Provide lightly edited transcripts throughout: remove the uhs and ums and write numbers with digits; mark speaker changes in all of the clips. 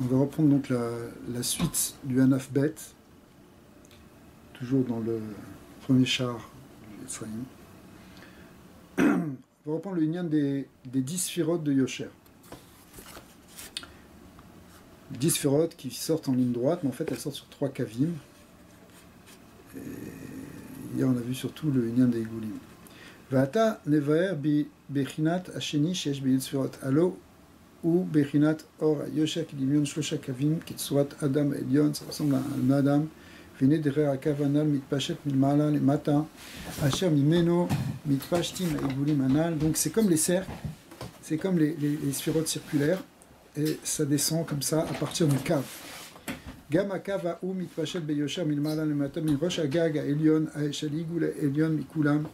Speaker 1: On va reprendre donc la suite du Hanaf Bet, toujours dans le premier char du Ephraïm. On va reprendre le Inyan des 10 sphirotes de Yosher. 10 sphirotes qui sortent en ligne droite, mais en fait elles sortent sur 3 kavim. Et hier on a vu surtout le Inyan des Igoulim. Va'ata nevaer bi bechinat hasheni sheyesh beyud sphirot alo ou bechinat or Yosher kidimion shlosha kavim kitsurat adam elyon, ça ressemble à un adam. Vine derer akav anal mitpashet milmala lemata asher mimeno mitpashtim ha'igulim anal. Donc c'est comme les cercles, c'est comme les sphirotes circulaires, et ça descend comme ça à partir du kav. Gam akav ha'u mitpashet beyosher milmala lemata min rosh agag ha'elyon ha'eshel igul ha'elyon mikulam.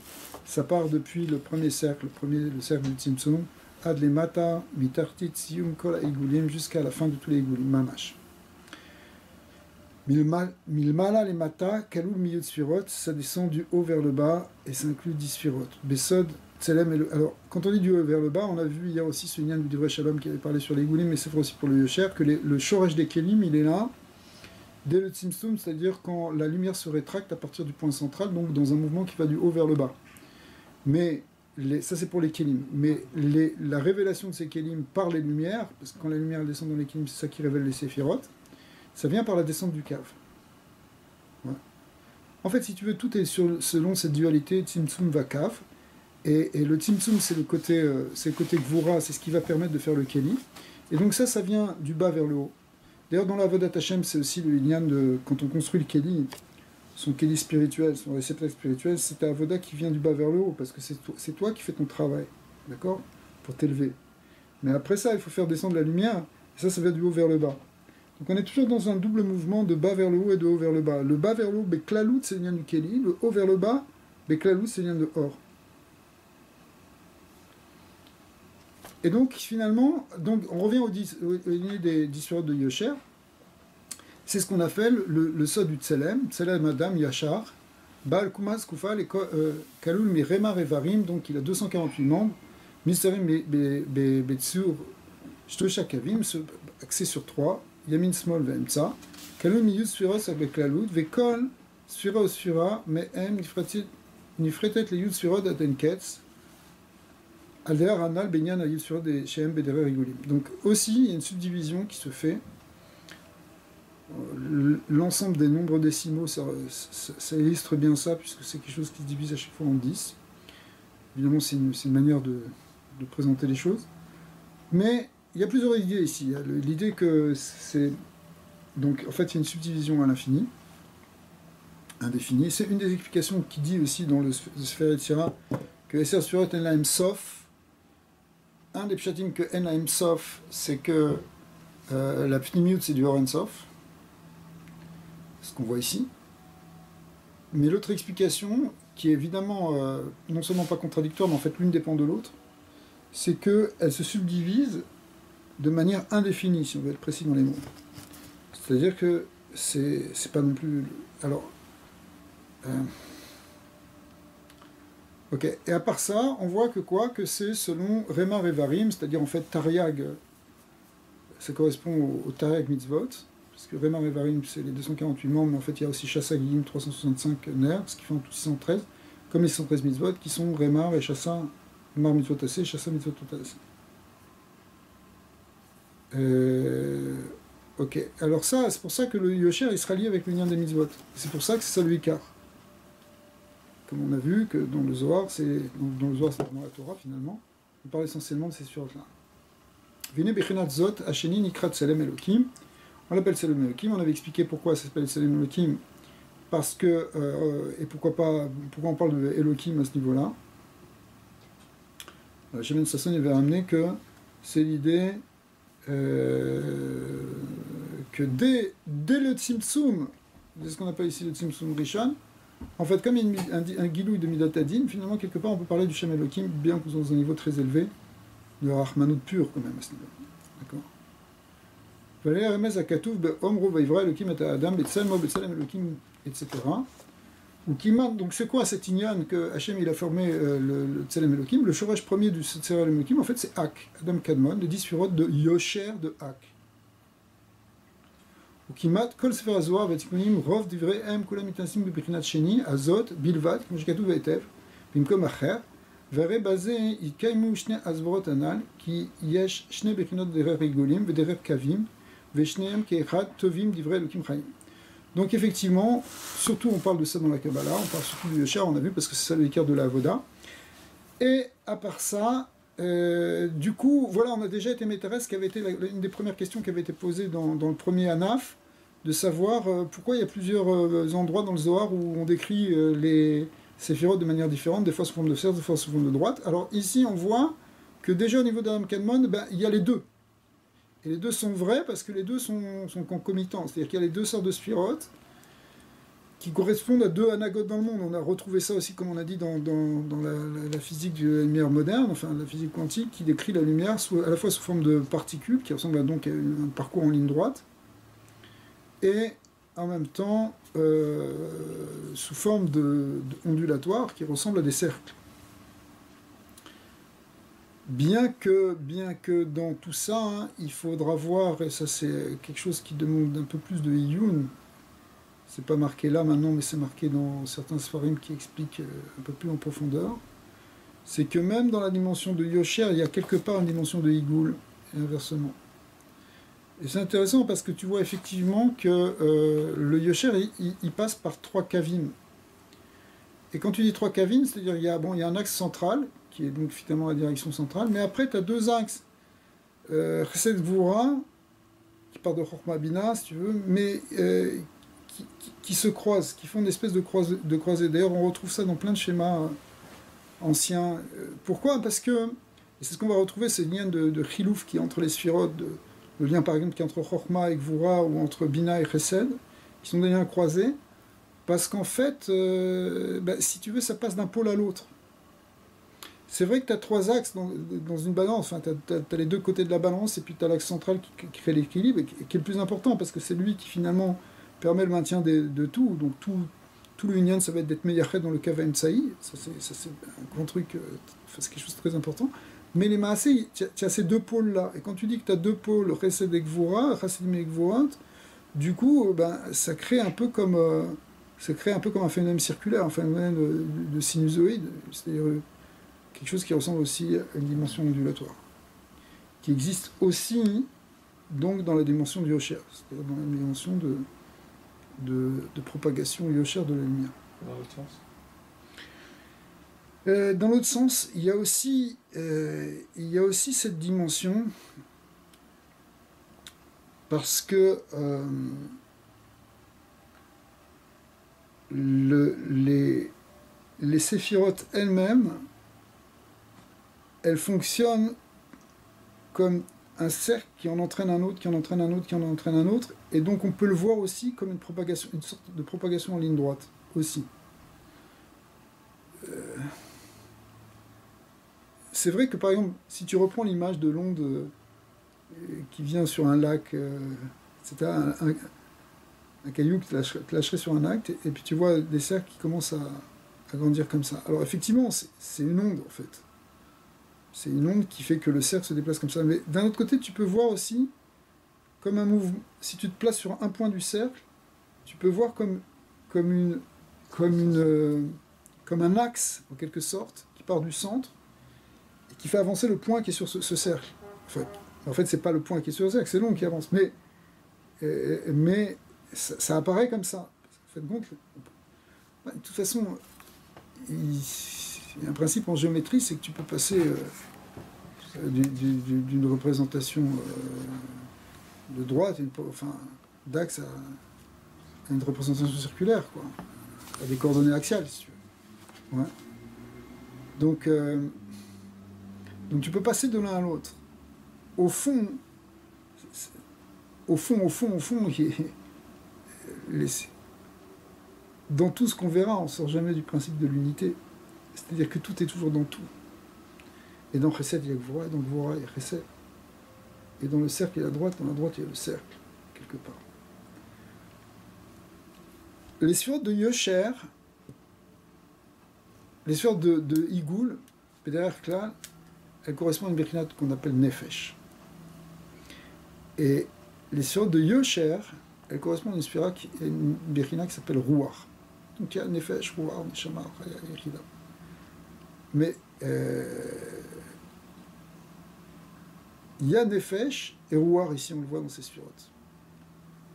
Speaker 1: Ça part depuis le premier cercle, le cercle du Tzimtzum, ad lemata mitartit siyum kol ha'igulim, jusqu'à la fin de tous les igulim, mamash. Milmala les mata, kaloul milieu de sphirotes, ça descend du haut vers le bas et ça inclut 10 sphirotes. Besod, tselem et le. Alors, quand on dit du haut vers le bas, on a vu hier aussi ce lien du Divrei Shalom qui avait parlé sur les goulim, mais c'est vrai aussi pour le Yosher, que le shoresh des kelim, il est là, dès le Tzimtzum, c'est-à-dire quand la lumière se rétracte à partir du point central, donc dans un mouvement qui va du haut vers le bas. Mais, ça c'est pour les kelim, mais la révélation de ces kelim par les lumières, parce que quand la lumière descend dans les kelim, c'est ça qui révèle les séphirotes, ça vient par la descente du cave. Ouais. En fait, si tu veux, tout est selon cette dualité Tzimtzum va cave. Et le Tzimtzum, c'est le côté Gvura, c'est ce qui va permettre de faire le Keli. Et donc ça vient du bas vers le haut. D'ailleurs, dans la Avodat Hashem, c'est aussi le Inyan de quand on construit le Keli, son Keli spirituel, son réceptacle spirituel, c'est ta Avoda qui vient du bas vers le haut, parce que c'est toi qui fais ton travail, d'accord, pour t'élever. Mais après ça, il faut faire descendre la lumière, et ça vient du haut vers le bas. Donc on est toujours dans un double mouvement de bas vers le haut et de haut vers le bas. Le bas vers le haut, Beklalout, c'est le lien du Keli. Le haut vers le bas, Beklalout, c'est le lien de Or. Et donc finalement, on revient au lien des 10 sphirotes de Yosher. C'est ce qu'on appelle le sod du Tselem, Tselem Adam Yachar, Baal Kumas Kufal et Kaloul Mirema Revarim, donc il a 248 membres, Misterim Betsur Shtosha Kavim, axé sur 3. Yamin Smol Vemtsa, Kalou Miyud Sfiros avec la Loud, Vekol, Sfira ou Sfira, mais M, Nifretet les Yud Sfirot Atenketz, Alder Anal Benyan Yud Sfirot des Shem Bederer Rigolim. Donc aussi, il y a une subdivision qui se fait. L'ensemble des nombres décimaux, ça illustre bien ça, puisque c'est quelque chose qui se divise à chaque fois en 10. Évidemment, c'est une manière de présenter les choses. Mais il y a plusieurs idées ici. Il y a l'idée que c'est... Donc, en fait, il y a une subdivision à l'infini, indéfinie. C'est une des explications qui dit aussi dans le Sphère Yetzira que Esser Sphirot En Lahem Sof. Un des pshatim que En Lahem Sof, c'est que la Pnimiut, c'est du Or En Sof. Ce qu'on voit ici. Mais l'autre explication, qui est évidemment non seulement pas contradictoire, mais en fait l'une dépend de l'autre, c'est qu'elle se subdivise de manière indéfinie, si on veut être précis dans les mots. C'est-à-dire que c'est pas non plus... Alors... ok, et à part ça, on voit que quoi? Que c'est selon Remar et Varim, c'est-à-dire en fait Tariag, ça correspond au Tariag Mitzvot, parce que Remar et Varim, c'est les 248 membres, mais en fait il y a aussi Shassa Giyim 365 Ner, ce qui fait en tout 613, comme les 613 Mitzvot, qui sont Remar et Shassa, Remar Mitzvot Assez, Shassa Mitzvot Assez. Ok, alors ça, c'est pour ça que le Yosher il sera lié avec le lien des mitzvot. C'est pour ça que c'est ça le Ikar. Comme on a vu que dans le Zohar, c'est dans la Torah finalement, on parle essentiellement de ces surotes-là. Vine Bechinat Zot, Hasheni Nikrat Tselem Elokim. On l'appelle Tselem Elokim, on avait expliqué pourquoi ça s'appelle Tselem Elokim, parce que, et pourquoi on parle de Elokim à ce niveau-là. Shemen Sasson avait amené que c'est l'idée que dès le Tzimtzum, c'est ce qu'on appelle ici le Tzimtzum Rishon, en fait, comme il y a un guilouille de Midat Adin, finalement, quelque part, on peut parler du Shem Elohim, bien que dans un niveau très élevé, de Rahmanout pur, quand même, à ce niveau. D'accord. Valer Remez Akatouf, Omro Vaivra Elohim et Adam, Betselmo, Betselem Elohim, etc. Donc c'est quoi cet inyan que Hachem il a formé le Tselem Elohim? Le shoresh premier du Tselem Elohim, en fait, c'est Ak, Adam Kadmon, le 10 sphirotes de Yosher de Ak. ou kimat kol sefer hazohar v'tikunim rov divrei em kulam mitnasim bebichinat sheni azot bilvad כמו שכתוב היטב במקום אחר והרי בזה יקיימו שני הסברות הנ"ל כי יש שני בחינות דרך ריגולים ודרך קווים ושניהם כאחד טובים דברי אלוקים חיים. Donc effectivement, surtout on parle de ça dans la Kabbalah, on parle surtout du Yeshar, on a vu parce que c'est ça l'écart de la Avoda. Et à part ça, du coup, voilà, on a déjà été maîtresse, qui avait été une des premières questions qui avait été posée dans le premier Anaf, de savoir pourquoi il y a plusieurs endroits dans le Zohar où on décrit les séphirotes de manière différente, des fois sous forme de cercle, des fois sous forme de droite. Alors ici, on voit que déjà au niveau d'Adam Kadmon, ben, il y a les deux. Et les deux sont vrais parce que les deux sont concomitants. C'est-à-dire qu'il y a les deux sortes de sphirotes qui correspondent à deux anagotes dans le monde. On a retrouvé ça aussi, comme on a dit, dans la physique de la lumière moderne, enfin la physique quantique, qui décrit la lumière à la fois sous forme de particules, qui ressemble donc à un parcours en ligne droite, et en même temps sous forme ondulatoire, qui ressemble à des cercles. Bien que dans tout ça, hein, il faudra voir, et ça c'est quelque chose qui demande un peu plus de Iyun, c'est pas marqué là maintenant, mais c'est marqué dans certains Sfarim qui expliquent un peu plus en profondeur, c'est que même dans la dimension de Yosher, il y a quelque part une dimension de Igoul, et inversement. Et c'est intéressant parce que tu vois effectivement que le Yosher, il passe par 3 kavim. Et quand tu dis 3 kavim, c'est-à-dire il y a un axe central, qui est donc finalement la direction centrale, mais après tu as 2 axes. Chesed Gvura, qui part de Chokhmah Bina, si tu veux, mais qui se croisent, qui font une espèce de croisée. D'ailleurs, on retrouve ça dans plein de schémas anciens. Pourquoi ? Parce que, et c'est ce qu'on va retrouver, c'est le lien de Chilouf qui est entre les sphirotes, le lien par exemple qui est entre Chokhmah et Gvura, ou entre Bina et Chesed, qui sont des liens croisés, parce qu'en fait, si tu veux, ça passe d'un pôle à l'autre. C'est vrai que tu as 3 axes dans une balance, enfin, tu as les 2 côtés de la balance, et puis tu as l'axe central qui crée l'équilibre, et qui est le plus important, parce que c'est lui qui finalement permet le maintien de tout. Donc tout le union, ça va être d'être meillachet dans le Kava Emtsaï, ça c'est un grand truc, c'est quelque chose de très important. Mais les Maasé, tu as ces 2 pôles-là, et quand tu dis que tu as 2 pôles, Chesed et Gvura, Chassidim et Gvurat, du coup, ça crée un peu comme un phénomène circulaire, un phénomène de sinusoïde, c'est-à-dire quelque chose qui ressemble aussi à une dimension ondulatoire, qui existe aussi donc dans la dimension du Yosher, c'est-à-dire dans la dimension de propagation Yosher de la lumière.
Speaker 2: Dans l'autre sens
Speaker 1: dans l'autre sens, il y a aussi cette dimension, parce que les séphirotes elles-mêmes, elles fonctionnent comme un cercle qui en entraîne un autre, qui en entraîne un autre, qui en entraîne un autre, et donc on peut le voir aussi comme une sorte de propagation en ligne droite, aussi. C'est vrai que par exemple, si tu reprends l'image de l'onde qui vient sur un lac, etc., un caillou qui te lâcherait sur un lac, et puis tu vois des cercles qui commencent à grandir comme ça. Alors effectivement, c'est une onde en fait. C'est une onde qui fait que le cercle se déplace comme ça. Mais d'un autre côté, tu peux voir aussi comme un mouvement. Si tu te places sur un point du cercle, tu peux voir comme un axe, en quelque sorte, qui part du centre, et qui fait avancer le point qui est sur ce cercle. En fait, c'est pas le point qui est sur le cercle, c'est l'onde qui avance. Mais ça apparaît comme ça. En fait, donc, de toute façon, il y a un principe en géométrie, c'est que tu peux passer d'une représentation de droite, d'axe à une représentation circulaire, quoi, à des coordonnées axiales, si tu veux. Ouais. Donc tu peux passer de l'un à l'autre. Au fond, dans tout ce qu'on verra, on ne sort jamais du principe de l'unité. C'est-à-dire que tout est toujours dans tout. Et dans Chesed, il y a Gvura, et dans Gvura, il y a Chesed. Et dans le cercle, il y a la droite, dans la droite, il y a le cercle, quelque part. Les sphères de Yosher, les sphères de Igoul, Pederach Klal, elles correspondent à une Bechinat qu'on appelle Nefesh. Et les sphères de Yosher, elle correspond à une spira, à une Bechina qui s'appelle Ruach. Donc il y a Nefesh, Ruach, Neshama, Yechida. Mais il y a Nefesh et Ruach, ici on le voit dans ces sphirotes.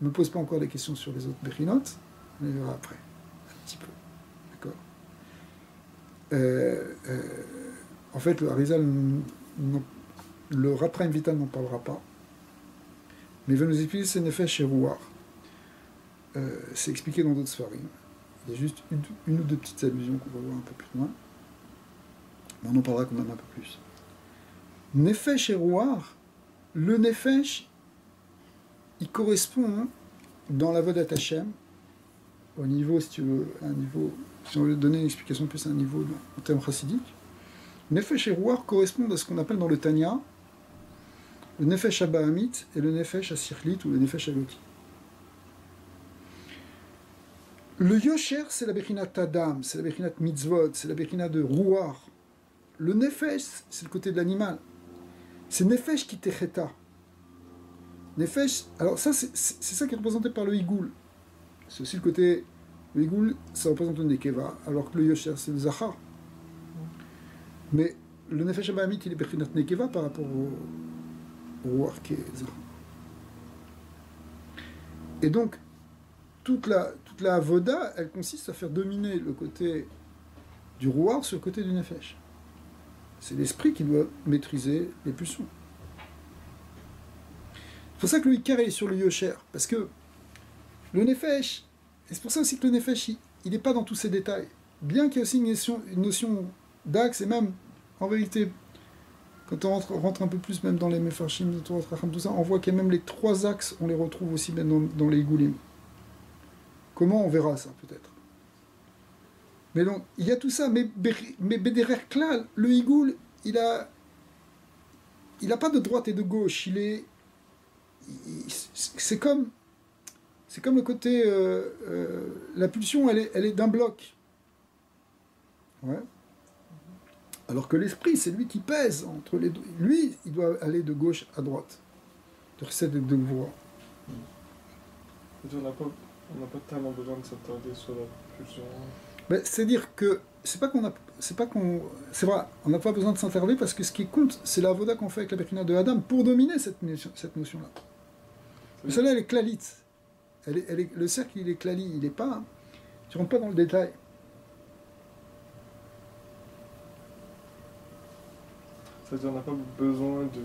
Speaker 1: Ne me pose pas encore des questions sur les autres Bechinot, on les verra après, un petit peu. D'accord. En fait, le Harizal, le Rapraim Vital n'en parlera pas, mais il va nous expliquer c'est Nefesh et Ruach. C'est expliqué dans d'autres Sfarim. Il y a juste une ou deux petites allusions qu'on va voir un peu plus loin. Mais on en parlera quand même un peu plus. Nefesh et Ruach, le Nefesh, il correspond dans la Vodat Hashem, au niveau, si tu veux, un niveau, si on veut donner une explication plus à un niveau en termes chassidiques. Nefesh et Ruach correspondent à ce qu'on appelle dans le Tanya le Nefesh Abahamit et le Nefesh Asirlit ou le Nefesh Aloti. Le Yosher, c'est la Bechinat Tadam, c'est la Bechinat Mitzvot, c'est la Bechinat de Ruach. Le Nefesh, c'est le côté de l'animal. C'est Nefesh qui techeta. Nefesh, alors ça, c'est ça qui est représenté par le Higoul. C'est aussi le côté. Le Higoul, ça représente le Nekeva, alors que le Yosher, c'est le Zachar. Mais le Nefesh Abahamit, il est Bechinat Nekeva par rapport au Ruach qui est Zachar. Et donc, toute la avoda, elle consiste à faire dominer le côté du Ruach sur le côté du Nefesh. C'est l'esprit qui doit maîtriser les pulsions. C'est pour ça que le Ikar est sur le Yosher, parce que le Nefesh, et c'est pour ça aussi que le Nefesh, il n'est pas dans tous ces détails. Bien qu'il y ait aussi une notion d'axe, et même, en vérité, quand on rentre un peu plus même dans les Mefarshim, tout ça, on voit qu'il y a même les trois axes, on les retrouve aussi même dans les Igoulim. Comment on verra ça, peut-être. Mais donc, il y a tout ça, mais Bederer Klal, le Higoul, il a pas de droite et de gauche, c'est comme le côté, la pulsion, elle est d'un bloc. Ouais. Alors que l'esprit, c'est lui qui pèse entre les deux. Lui, il doit aller de gauche à droite. De recette de voix.
Speaker 2: On n'a pas tellement besoin de s'attarder sur la pulsion.
Speaker 1: Ben, c'est-à-dire que c'est vrai, on n'a pas besoin de s'attarder parce que ce qui compte, c'est la voda qu'on fait avec la Bechina de Adam pour dominer cette notion-là. Mais celle-là, elle est clalite. Le cercle, il est clali, il n'est pas. Tu rentres pas dans le détail.
Speaker 2: C'est-à-dire qu'on n'a pas besoin de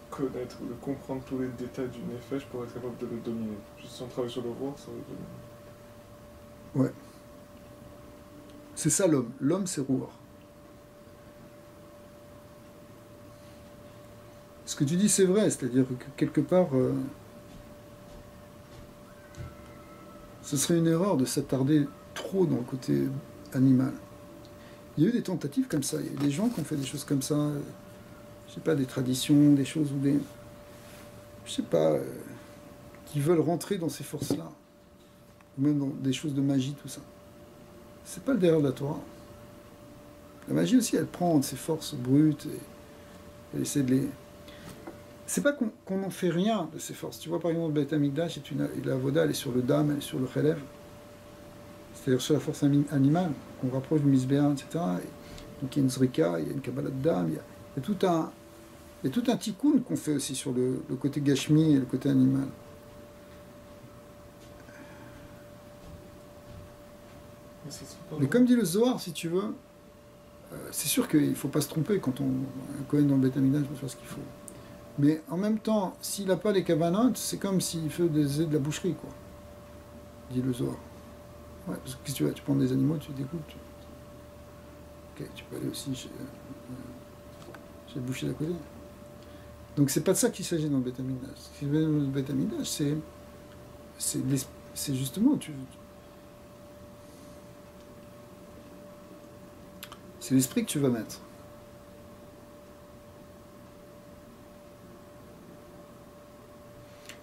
Speaker 2: connaître ou de comprendre tous les détails du Nefesh pour être capable de le dominer. Juste si on travaille sur le roi, ça va le dominer.
Speaker 1: Ouais. C'est ça l'homme. L'homme, c'est Ruach. Ce que tu dis, c'est vrai. C'est-à-dire que quelque part, ce serait une erreur de s'attarder trop dans le côté animal. Il y a eu des tentatives comme ça. Il y a eu des gens qui ont fait des choses comme ça. Je sais pas, des traditions, des choses ou des... Je sais pas, qui veulent rentrer dans ces forces-là. Ou même dans des choses de magie, tout ça. C'est pas le derrière de la Torah. La magie aussi, elle prend de ses forces brutes et elle essaie de les... C'est pas qu'on n'en fait rien de ces forces. Tu vois, par exemple, le Beth Amikdash, la Voda, elle est sur le Dam, elle est sur le Chelev. C'est-à-dire sur la force animale, qu'on rapproche du Misbéa, etc. Et donc il y a une Zrika, il y a une Kabbalah de Dam, il y a tout un tikkun qu'on fait aussi sur le côté Gashmi et le côté animal. Mais comme dit le Zohar, si tu veux, c'est sûr qu'il ne faut pas se tromper quand un Kohen dans le Beth Amikdash peut faire ce qu'il faut. Mais en même temps, s'il n'a pas les kavanot, c'est comme s'il fait de la boucherie, quoi. Dit le Zohar. Ouais, parce que si tu vas, tu prends des animaux, tu découpes. Ok, tu peux aller aussi chez le boucher d'à côté. Donc c'est pas de ça qu'il s'agit dans le Beth Amikdash. Ce qui est dans le Beth Amikdash, c'est justement... C'est l'esprit que tu vas mettre.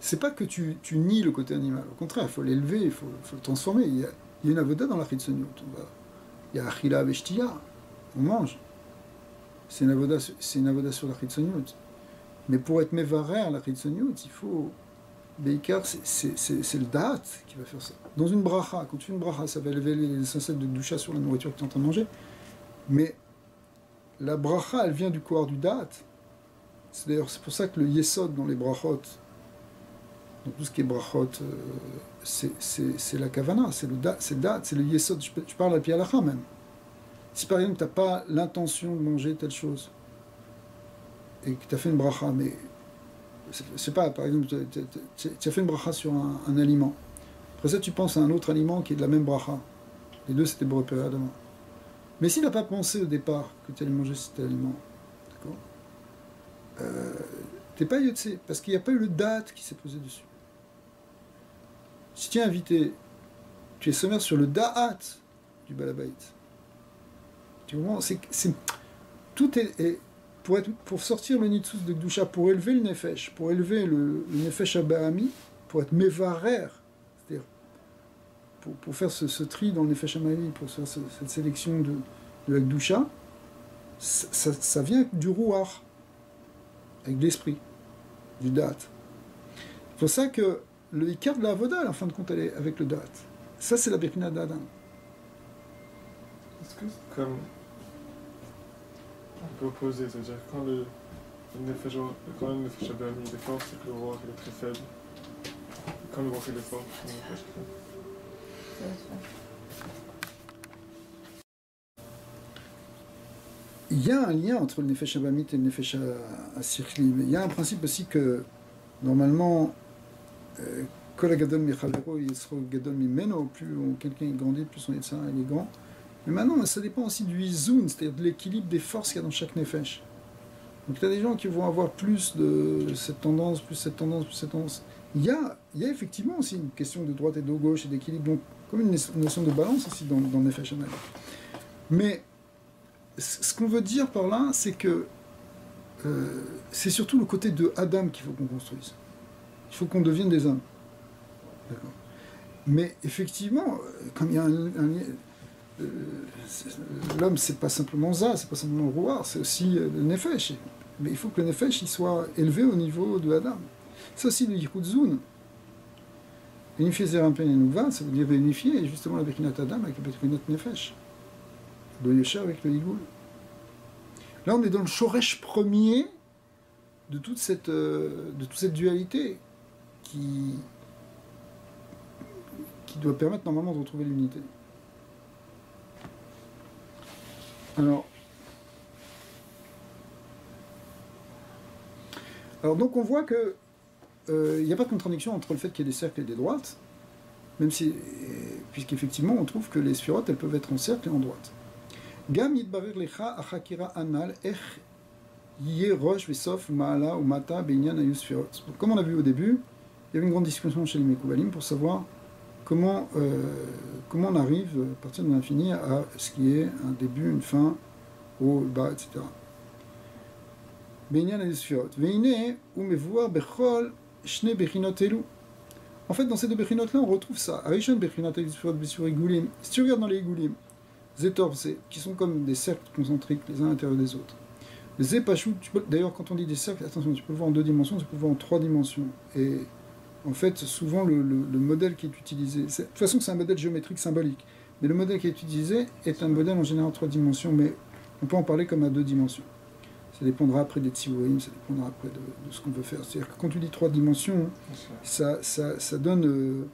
Speaker 1: C'est pas que tu nies le côté animal. Au contraire, il faut l'élever, il faut le transformer. Il y a une avoda dans la Chitzoniut. Il y a Achila Veshtia. On mange. C'est une avoda sur la Chitzoniut. Mais pour être mévarer la Chitzoniut, il faut Beikar, c'est le da'at qui va faire ça. Dans une bracha, quand tu fais une bracha, ça va élever les essentiels de Gdusha sur la nourriture que tu es en train de manger. Mais la bracha, elle vient du corps du da'at. C'est pour ça que le yesod dans les brachot, dans tout ce qui est brachot, c'est la kavana, c'est le da'at, c'est le yesod. Je parle à pied halakha même. Si par exemple tu n'as pas l'intention de manger telle chose, et que tu as fait une bracha, mais c'est pas, par exemple, tu as fait une bracha sur un aliment. Après ça, tu penses à un autre aliment qui est de la même bracha. Les deux, c'était pour repérer Adama. Mais s'il n'a pas pensé au départ que tu allais manger cet aliment, d'accord, t'es pas yotse, parce qu'il n'y a pas eu le date qui s'est posé dessus. Si tu es invité, tu es sommaire sur le da'at du balabait. Tu vois, tout est pour sortir le nitsus de Gdusha, pour élever le nefesh, pour élever le nefesh abahami, pour être mevarer, c'est-à-dire pour faire ce tri dans le nefesh abahami, pour faire cette sélection de la Gdusha, ça vient du ruach, avec l'esprit, du da'at. C'est pour ça que le ikar de la avoda, en fin de compte, elle est avec le da'at. Ça, c'est la Bechina d'Adam.
Speaker 2: Est-ce que c'est comme un peu opposé, c'est-à-dire quand le nefesh abahami est fort, c'est que le ruach il est très faible. Quand le ruach il est fort, c'est que le nefesh est faible.
Speaker 1: Il y a un lien entre le nefesh abamit et le nefesh asirkli, mais il y a un principe aussi que, normalement, kol gadol michavero yisro gadol mimeno, plus quelqu'un grandit, plus son yetzara il est grand. Mais maintenant, ça dépend aussi du izoun, c'est-à-dire de l'équilibre des forces qu'il y a dans chaque nefesh. Donc il y a des gens qui vont avoir plus de cette tendance, plus cette tendance, plus cette tendance. Il y a effectivement aussi une question de droite et de gauche et d'équilibre, donc comme une notion de balance aussi dans le nefesh anal. Mais ce qu'on veut dire par là, c'est que c'est surtout le côté de Adam qu'il faut qu'on construise. Il faut qu'on devienne des hommes. D'accord. Mais effectivement, comme il y a l'homme, c'est pas simplement ça, c'est pas simplement le rouar, c'est aussi le nefesh. Mais il faut que le nefesh il soit élevé au niveau de Adam. C'est aussi le yichud zun. Unifier Zerampin et Nouva, ça veut dire unifier justement la Bekinat Adam avec la Bekinat Nefesh. Le Yesher avec le Yigoul. Là, on est dans le Shoresh premier de toute cette dualité qui doit permettre normalement de retrouver l'unité. Alors donc on voit que il n'y a pas de contradiction entre le fait qu'il y ait des cercles et des droites, même si, puisqu'effectivement on trouve que les sphirotes elles peuvent être en cercle et en droite. Gam yitbarer lecha achakira anal ech yeh rosh vesof ma'ala ou mata beinyan ayu sphirot. Comme on a vu au début, il y avait une grande discussion chez les Mekoubalim pour savoir comment on arrive à partir de l'infini à ce qui est un début, une fin, haut, bas, etc. Beinyan ayu sphirot. Veine ou mevuar bechol shne bechinot elu. En fait, dans ces deux bechinot-là, on retrouve ça. Arishon bechinot ayu sphirot besur igulim. Si tu regardes dans les igulim, Zetor, qui sont comme des cercles concentriques les uns à l'intérieur des autres. Les Pashut, d'ailleurs, quand on dit des cercles, attention, tu peux le voir en 2 dimensions, tu peux le voir en 3 dimensions. Et en fait, souvent, le modèle qui est utilisé, de toute façon, c'est un modèle géométrique symbolique, mais le modèle qui est utilisé est un modèle en général en 3 dimensions, mais on peut en parler comme à 2 dimensions. Ça dépendra après des tsiourim, ça dépendra après de ce qu'on veut faire. C'est-à-dire que quand tu dis 3 dimensions, ça donne.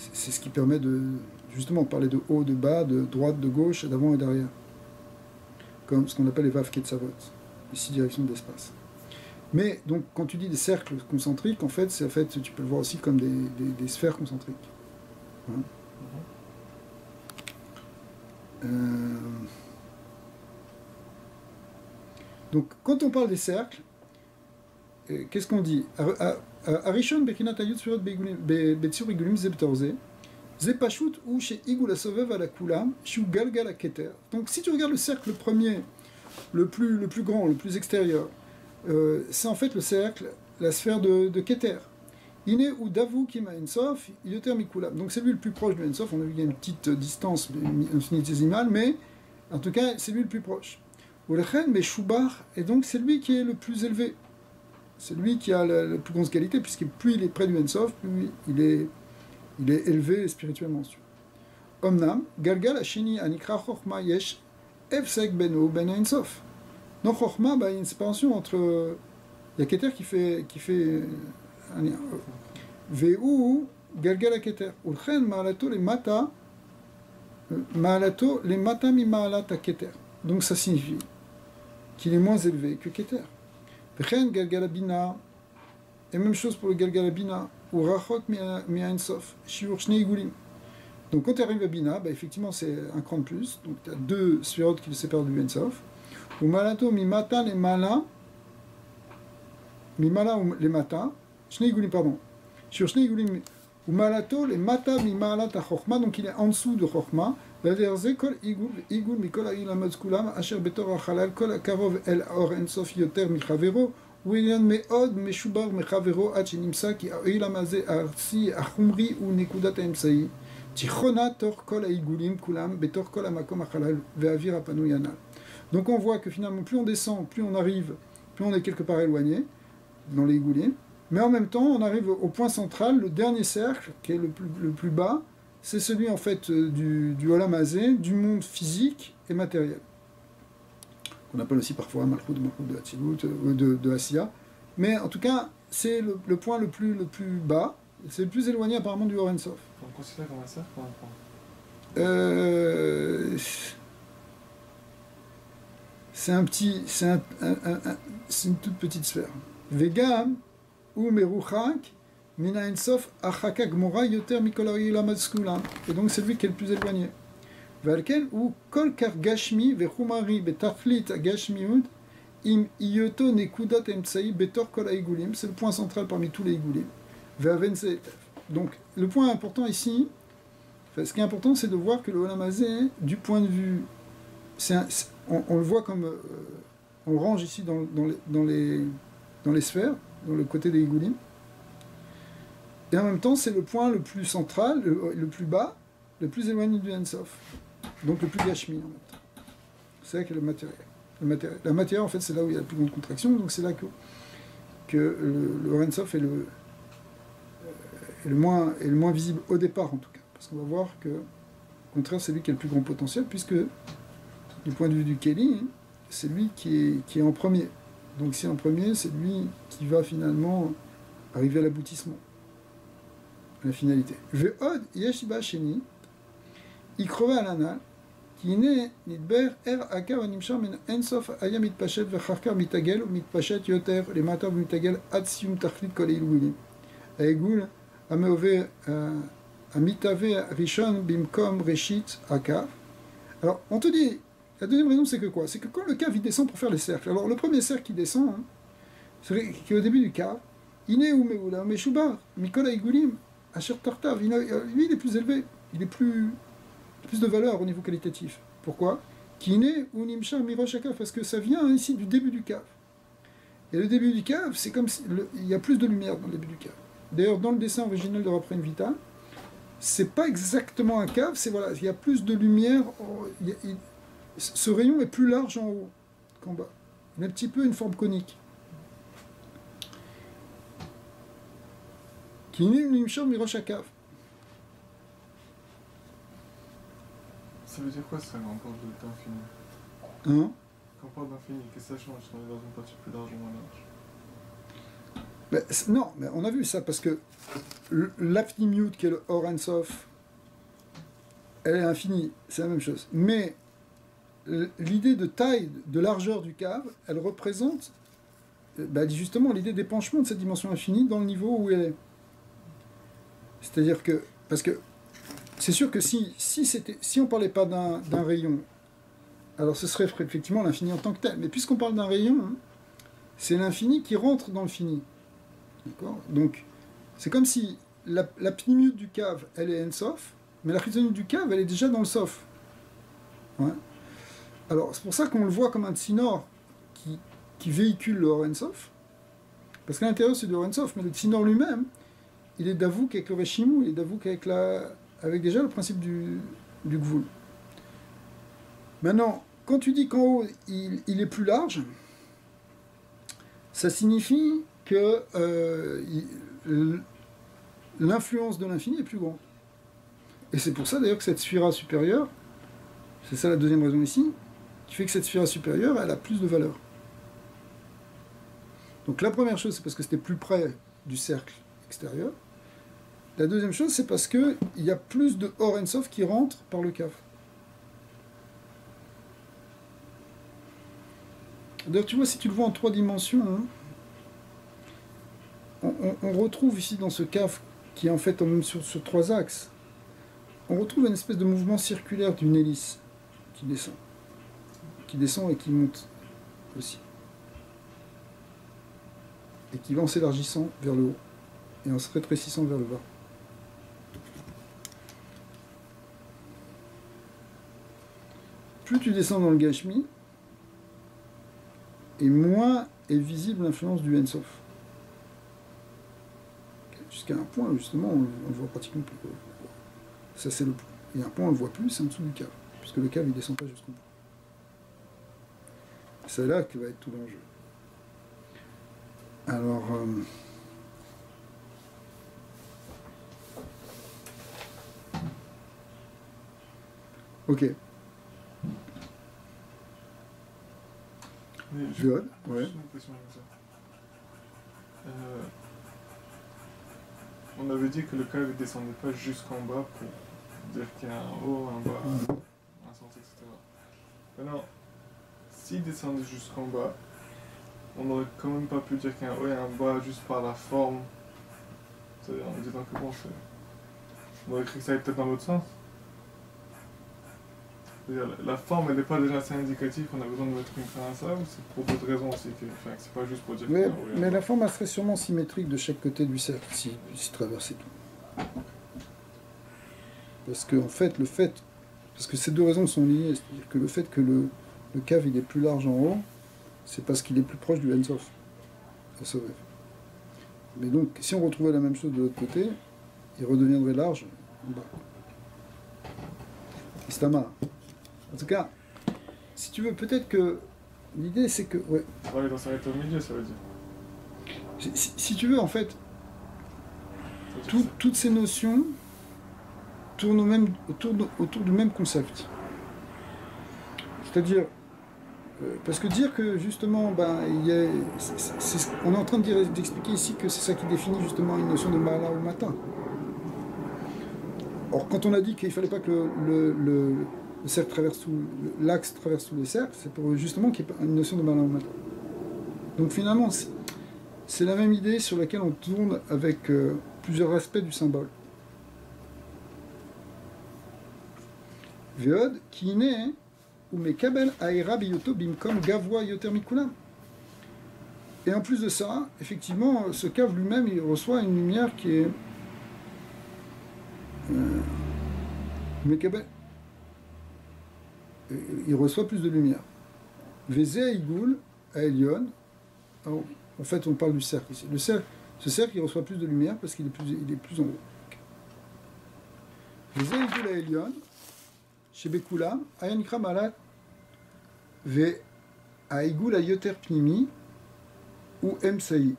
Speaker 1: C'est ce qui permet de justement parler de haut, de bas, de droite, de gauche, d'avant et d'arrière. Comme ce qu'on appelle les Vav Ketzavot, les 6 directions de l'espace. Mais donc quand tu dis des cercles concentriques, en fait, tu peux le voir aussi comme des sphères concentriques. Hein. Donc quand on parle des cercles, qu'est-ce qu'on dit? Arishon bekinat ayut sphirot betsur igulim zebtorze ze pashut ou chez igul asovev ala kulam shu galgal a keter. Donc si tu regardes le cercle premier, le plus grand, le plus extérieur, c'est en fait le cercle, la sphère de Keter. Iné ou davu kima ensof yoter mikulam. Donc c'est lui le plus proche de ensof. On a vu qu'il y a une petite distance infinitésimale, mais en tout cas c'est lui le plus proche. Ulechen mais shubar, et donc c'est lui qui est le plus élevé. C'est lui qui a la plus grande qualité, puisque plus il est près du Ensof, plus il est élevé spirituellement. Omnam, Galgal Hashini Anikra Chochma Yesh Efsek Beno Ben Ensof. Dans Chochma, il y a une séparation entre. Il y a Keter qui fait. Veu Galgal Keter. Ulchen Maalato les Mata. Maalato les Mata mi Maalata Keter. Donc ça signifie qu'il est moins élevé que Keter. Vechen Galgalabina. Et même chose pour le Galgalabina. Ou Rachok mi Ensof. Shiur Shnei Gulim. Donc quand tu arrives à Bina, effectivement c'est un cran de plus. Donc tu as deux sphérotes qui le séparent du Ensof. Ou Malato mi Mata les Mala. Mi Mala ou les Mata. Shnei Gulim, pardon. Sur Shnei Gulim. Ou Malato les Mata mi Maalata Chochma. Donc il est en dessous de Chochma. Verze kol igul mikol ha'il ha'mazkulam asher betor ha'chalal kol ha'karov el or ensof yoter michavero u'ilyan me'od meshubar mechavero ad shenimsa ki ha'il ha'mazeh ha'artsi ha'chumri u'nekudat ha'emsa'i tichona tor kol ha'igulim kulam betor kol ha'makom ha'chalal ve'avir ha'panui anal. Donc on voit que finalement plus on descend, plus on arrive, plus on est quelque part éloigné dans les igulim, mais en même temps on arrive au point central, le dernier cercle qui est le plus bas. C'est celui en fait du Olam Hazé, du monde physique et matériel. Qu'on appelle aussi parfois Malchut de Hatzilut, de Asiya. Mais en tout cas, c'est le point le plus bas, c'est le plus éloigné apparemment du Or Ein Sof.
Speaker 2: On considère comme un cercle ou un point
Speaker 1: c'est une toute petite sphère. Vegam ou Meruchak. Mina Ensof achaka gmora yoter mikolari lamaskulam. Et donc c'est lui qui est le plus éloigné. Valken ou kol kar gashmi vechumari betachlit agashmiut im iyoto nekudat emtsai betor kol aigulim. C'est le point central parmi tous les igulim. Ve'avense. Donc le point important ici, ce qui est important, c'est de voir que le Olam Hazé, du point de vue, on le voit comme on range ici dans les sphères, dans le côté des igulim. Et en même temps, c'est le point le plus central, le plus bas, le plus éloigné du Ensof. Donc le plus gashmi en même temps. C'est là qu'il y a le matériel. La matière, en fait, c'est là où il y a la plus grande contraction, donc c'est là que le Ensof est le moins visible au départ, en tout cas. Parce qu'on va voir que, au contraire, c'est lui qui a le plus grand potentiel, puisque, du point de vue du Kéli, c'est lui qui est en premier. Donc si en premier, c'est lui qui va finalement arriver à l'aboutissement. La finalité. Ve'od yeshiba sheni ikrova alana ki ne nidber akav animshar min ensof aya mitpashet vecharkar mitagel mitpashet yoter lemata mitagel ad sium tachlit kol ilulim aegul ameove amitave rishon bimkom reshit akav. Alors on te dit, la deuxième raison c'est que quoi? C'est que quand le cave il descend pour faire les cercles, alors le premier cercle qui descend, c'est qui est au début du cave, ine ou meula meshubar mikol aigulim. Asher Tartav, lui il est plus élevé, il est plus de valeur au niveau qualitatif. Pourquoi? Kine ou Nimshar Miroshaka, parce que ça vient ici du début du cave. Et le début du cave, c'est comme si il y a plus de lumière dans le début du cave. D'ailleurs, dans le dessin original de Raphaël Vita, c'est pas exactement un cave, c'est voilà, il y a plus de lumière, ce rayon est plus large en haut qu'en bas. Il a un petit peu une forme conique. Ça veut
Speaker 2: dire quoi ça quand on parle d'infini?
Speaker 1: Hein?
Speaker 2: Quand on parle d'infini, qu'est-ce que ça change si on est dans une partie plus large ou moins large?
Speaker 1: Non, mais on a vu ça parce que l'Apnimut qui est le Or Ein Sof, elle est infinie, c'est la même chose. Mais l'idée de taille, de largeur du cave, elle représente justement l'idée d'épanchement de cette dimension infinie dans le niveau où elle est. C'est-à-dire que, parce que c'est sûr que si on ne parlait pas d'un rayon, alors ce serait effectivement l'infini en tant que tel. Mais puisqu'on parle d'un rayon, c'est l'infini qui rentre dans le fini. D'accord? Donc, c'est comme si la pnimut du cave, elle est Ensof, mais la chizonut du cave, elle est déjà dans le Sof. Ouais. Alors, c'est pour ça qu'on le voit comme un tsinor qui véhicule le Or Ein Sof, parce qu'à l'intérieur, c'est du Or Ein Sof, mais le tsinor lui-même, il est d'avouk avec le Reshimou, il est d'avouk avec déjà le principe du Gvul. Maintenant, quand tu dis qu'en haut, il est plus large, ça signifie que l'influence de l'infini est plus grande. Et c'est pour ça d'ailleurs que cette sphira supérieure, c'est ça la deuxième raison ici, qui fait que cette sphira supérieure, elle a plus de valeur. Donc la première chose, c'est parce que c'était plus près du cercle extérieur. La deuxième chose, c'est parce qu'il y a plus de Or En Sof qui rentre par le cave. D'ailleurs, tu vois, si tu le vois en 3 dimensions, hein, on retrouve ici dans ce cave, qui est en fait même sur 3 axes, on retrouve une espèce de mouvement circulaire d'une hélice qui descend et qui monte aussi. Et qui va en s'élargissant vers le haut et en se rétrécissant vers le bas. Plus tu descends dans le Gashmi, et moins est visible l'influence du Ensof. Jusqu'à un point, justement, on le voit pratiquement plus. Ça, c'est le point. Et un point, on le voit plus, c'est en dessous du cave, puisque le cave, il descend pas jusqu'au bout. C'est là que va être tout l'enjeu. Alors... ok.
Speaker 2: Good.
Speaker 1: Ouais.
Speaker 2: On avait dit que le cave ne descendait pas jusqu'en bas pour dire qu'il y a un haut, un bas, un sens, etc. Maintenant, s'il descendait jusqu'en bas, on n'aurait quand même pas pu dire qu'il y a un haut et un bas juste par la forme. C'est-à-dire en disant que bon, on aurait écrit que ça allait peut-être dans l'autre sens. La forme, elle n'est pas déjà assez indicative qu'on a besoin de mettre une fin à ça, ou c'est pour d'autres raisons aussi que, enfin, c'est pas juste pour dire
Speaker 1: Mais,
Speaker 2: que oui,
Speaker 1: mais la forme, elle serait sûrement symétrique de chaque côté du cercle, si traversait tout. Parce que, en fait, parce que ces deux raisons sont liées, c'est-à-dire que le fait que le cave il est plus large en haut, c'est parce qu'il est plus proche du Ensof. Mais donc, si on retrouvait la même chose de l'autre côté, il redeviendrait large en bas. Istama. En tout cas, si tu veux, peut-être que l'idée c'est que... Ouais.
Speaker 2: Ouais, il doit s'arrêter au milieu, ça veut dire.
Speaker 1: Si tu veux, en fait, toutes ces notions tournent autour du même concept. C'est-à-dire, parce que dire que justement, on est en train d'expliquer ici que c'est ça qui définit justement une notion de Mahala ou Mata. Or, quand on a dit qu'il ne fallait pas que le cercle traverse l'axe traverse tous les cercles, c'est pour justement qu'il y ait une notion de Mahala ou Mata. Donc finalement, c'est la même idée sur laquelle on tourne avec plusieurs aspects du symbole. Veod, qui naît ou mekabel aera biyoto bimkom gavoa yoter mikulam. Et en plus de ça, effectivement, ce cave lui-même, il reçoit une lumière qui est mekabel. Il reçoit plus de lumière. Veze aigoul a Elion. En fait, on parle du cercle ici. Ce cercle, il reçoit plus de lumière parce qu'il est plus en haut. Veze aigoul a Elion. Shebekulam, Ayanikra Malat, Ve Aigul Ayoter Pnimi, ou Msaï.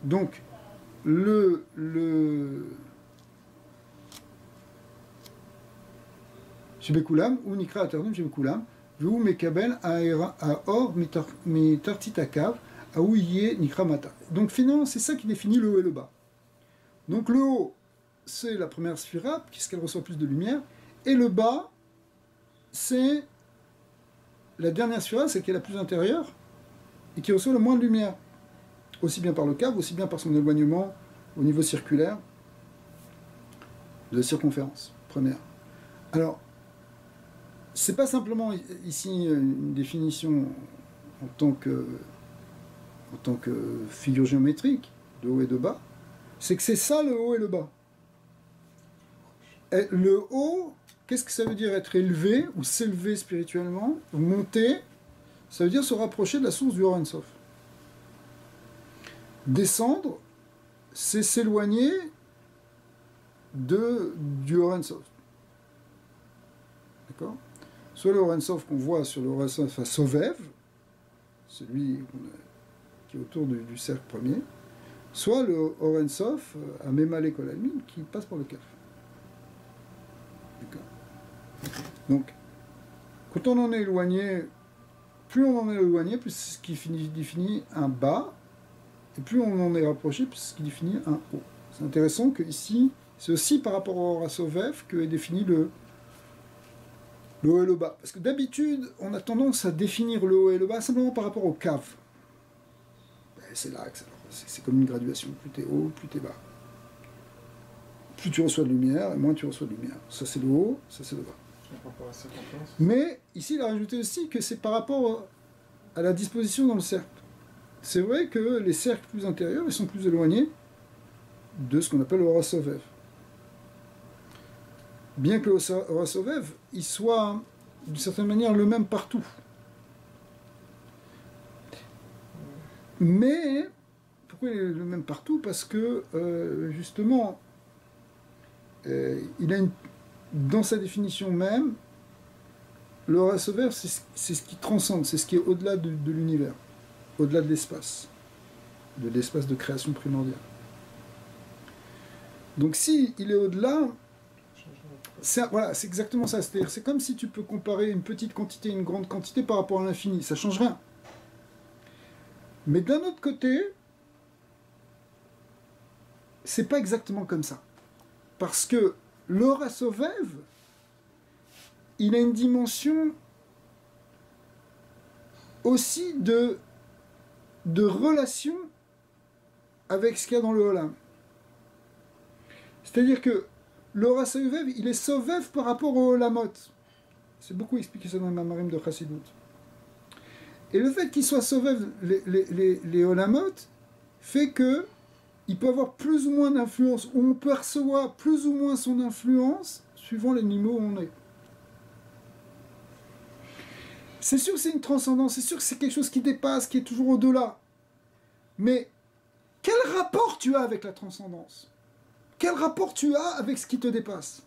Speaker 1: Donc, le Shebekulam, ou Nikra Aternum Shebekulam, Vu Mekabel Aor Mitartitakav, Aouye Nikra Mata. Donc, finalement, c'est ça qui définit le haut et le bas. Donc, le haut, c'est la première sphira, puisqu'elle reçoit plus de lumière. Et le bas, c'est la dernière sphira, celle qui est la plus intérieure, et qui reçoit le moins de lumière. Aussi bien par le cave, aussi bien par son éloignement au niveau circulaire de la circonférence première. Alors, c'est pas simplement ici une définition en tant que figure géométrique de haut et de bas, c'est que c'est ça le haut et le bas. Et le haut, qu'est-ce que ça veut dire être élevé ou s'élever spirituellement, ou monter? Ça veut dire se rapprocher de la source du Or En Sof. Descendre, c'est s'éloigner du Or En Sof. D'accord? Soit le Or En Sof qu'on voit sur le Or En Sof à Sovev, celui qui est autour du cercle premier, soit le Or En Sof, à Memale Kol Almin, qui passe par le Kaf. D'accord. Donc, quand on en est éloigné, plus on en est éloigné, plus c'est ce qui définit un bas, et plus on en est rapproché, plus c'est ce qui définit un haut. C'est intéressant que ici, c'est aussi par rapport au Or HaSovev que est défini le haut et le bas. Parce que d'habitude, on a tendance à définir le haut et le bas simplement par rapport au Kav. C'est l'axe, c'est comme une graduation. Plus t'es haut, plus t'es bas. Plus tu reçois de lumière, et moins tu reçois de lumière. Ça c'est le haut, ça c'est le bas. Mais ici, il a rajouté aussi que c'est par rapport à la disposition dans le cercle. C'est vrai que les cercles plus intérieurs, ils sont plus éloignés de ce qu'on appelle le Or HaSovev. Bien que le Or HaSovev, il soit d'une certaine manière le même partout. Mais, pourquoi il est le même partout? Parce que, justement, il a dans sa définition même, le Or HaSovev, c'est ce qui transcende, c'est ce qui est au-delà de l'univers, au-delà de l'espace de création primordiale. Donc si il est au-delà, voilà, c'est exactement ça. C'est-à-dire, c'est comme si tu peux comparer une petite quantité et une grande quantité par rapport à l'infini. Ça ne change rien. Mais d'un autre côté, c'est pas exactement comme ça. Parce que l'Or HaSovev, il a une dimension aussi de relation avec ce qu'il y a dans le Olam. C'est-à-dire que l'Or HaSovev, il est Sovev par rapport au Olamot. C'est beaucoup expliqué ça dans le Mamarim de Chassidut. Et le fait qu'il soit Sovev les Olamot fait que il peut avoir plus ou moins d'influence, ou on perçoit plus ou moins son influence suivant les niveaux où on est. C'est sûr que c'est une transcendance, c'est sûr que c'est quelque chose qui dépasse, qui est toujours au-delà. Mais quel rapport tu as avec la transcendance? Quel rapport tu as avec ce qui te dépasse?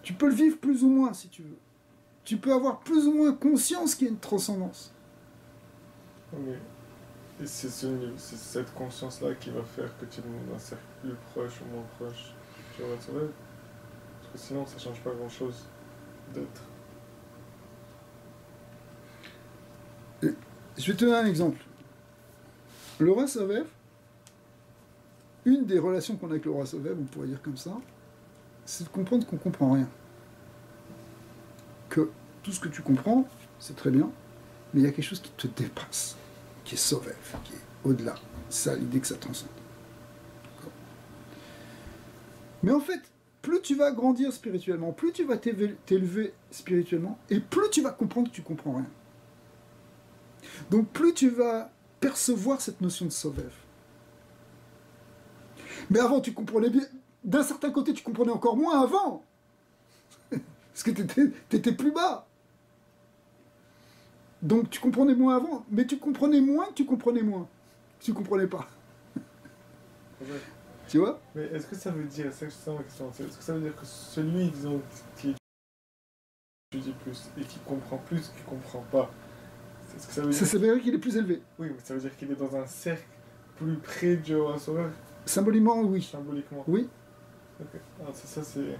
Speaker 1: Tu peux le vivre plus ou moins si tu veux. Tu peux avoir plus ou moins conscience qu'il y a une transcendance.
Speaker 2: Mais et c'est cette conscience-là qui va faire que tu es dans un cercle plus proche ou moins proche du Or HaSovev. Parce que sinon, ça ne change pas grand-chose d'être.
Speaker 1: Je vais te donner un exemple. Le Or HaSovev, une des relations qu'on a avec le Or HaSovev, on pourrait dire comme ça, c'est de comprendre qu'on ne comprend rien. Que tout ce que tu comprends, c'est très bien, mais il y a quelque chose qui te dépasse, qui est Sovev, qui est au-delà. C'est ça l'idée que ça transcende. Mais en fait, plus tu vas grandir spirituellement, plus tu vas t'élever spirituellement, et plus tu vas comprendre que tu ne comprends rien. Donc plus tu vas percevoir cette notion de Sovev. Mais avant, tu comprenais bien. D'un certain côté, tu comprenais encore moins avant. Parce que tu étais plus bas. Donc tu comprenais moins avant, mais tu comprenais moins que tu comprenais moins. Tu comprenais pas.
Speaker 2: Ouais.
Speaker 1: Tu vois?
Speaker 2: Mais est-ce que ça veut dire, c'est ça ma question, est-ce que ça veut dire que celui, disons, qui étudie plus et qui comprend plus, qui comprend pas, est-ce que ça veut dire...
Speaker 1: Ça veut dire qu'il est plus élevé.
Speaker 2: Oui, mais ça veut dire qu'il est dans un cercle plus près du Or HaSovev?
Speaker 1: Symboliquement, oui.
Speaker 2: Symboliquement.
Speaker 1: Oui.
Speaker 2: Ok. Alors ça, c'est...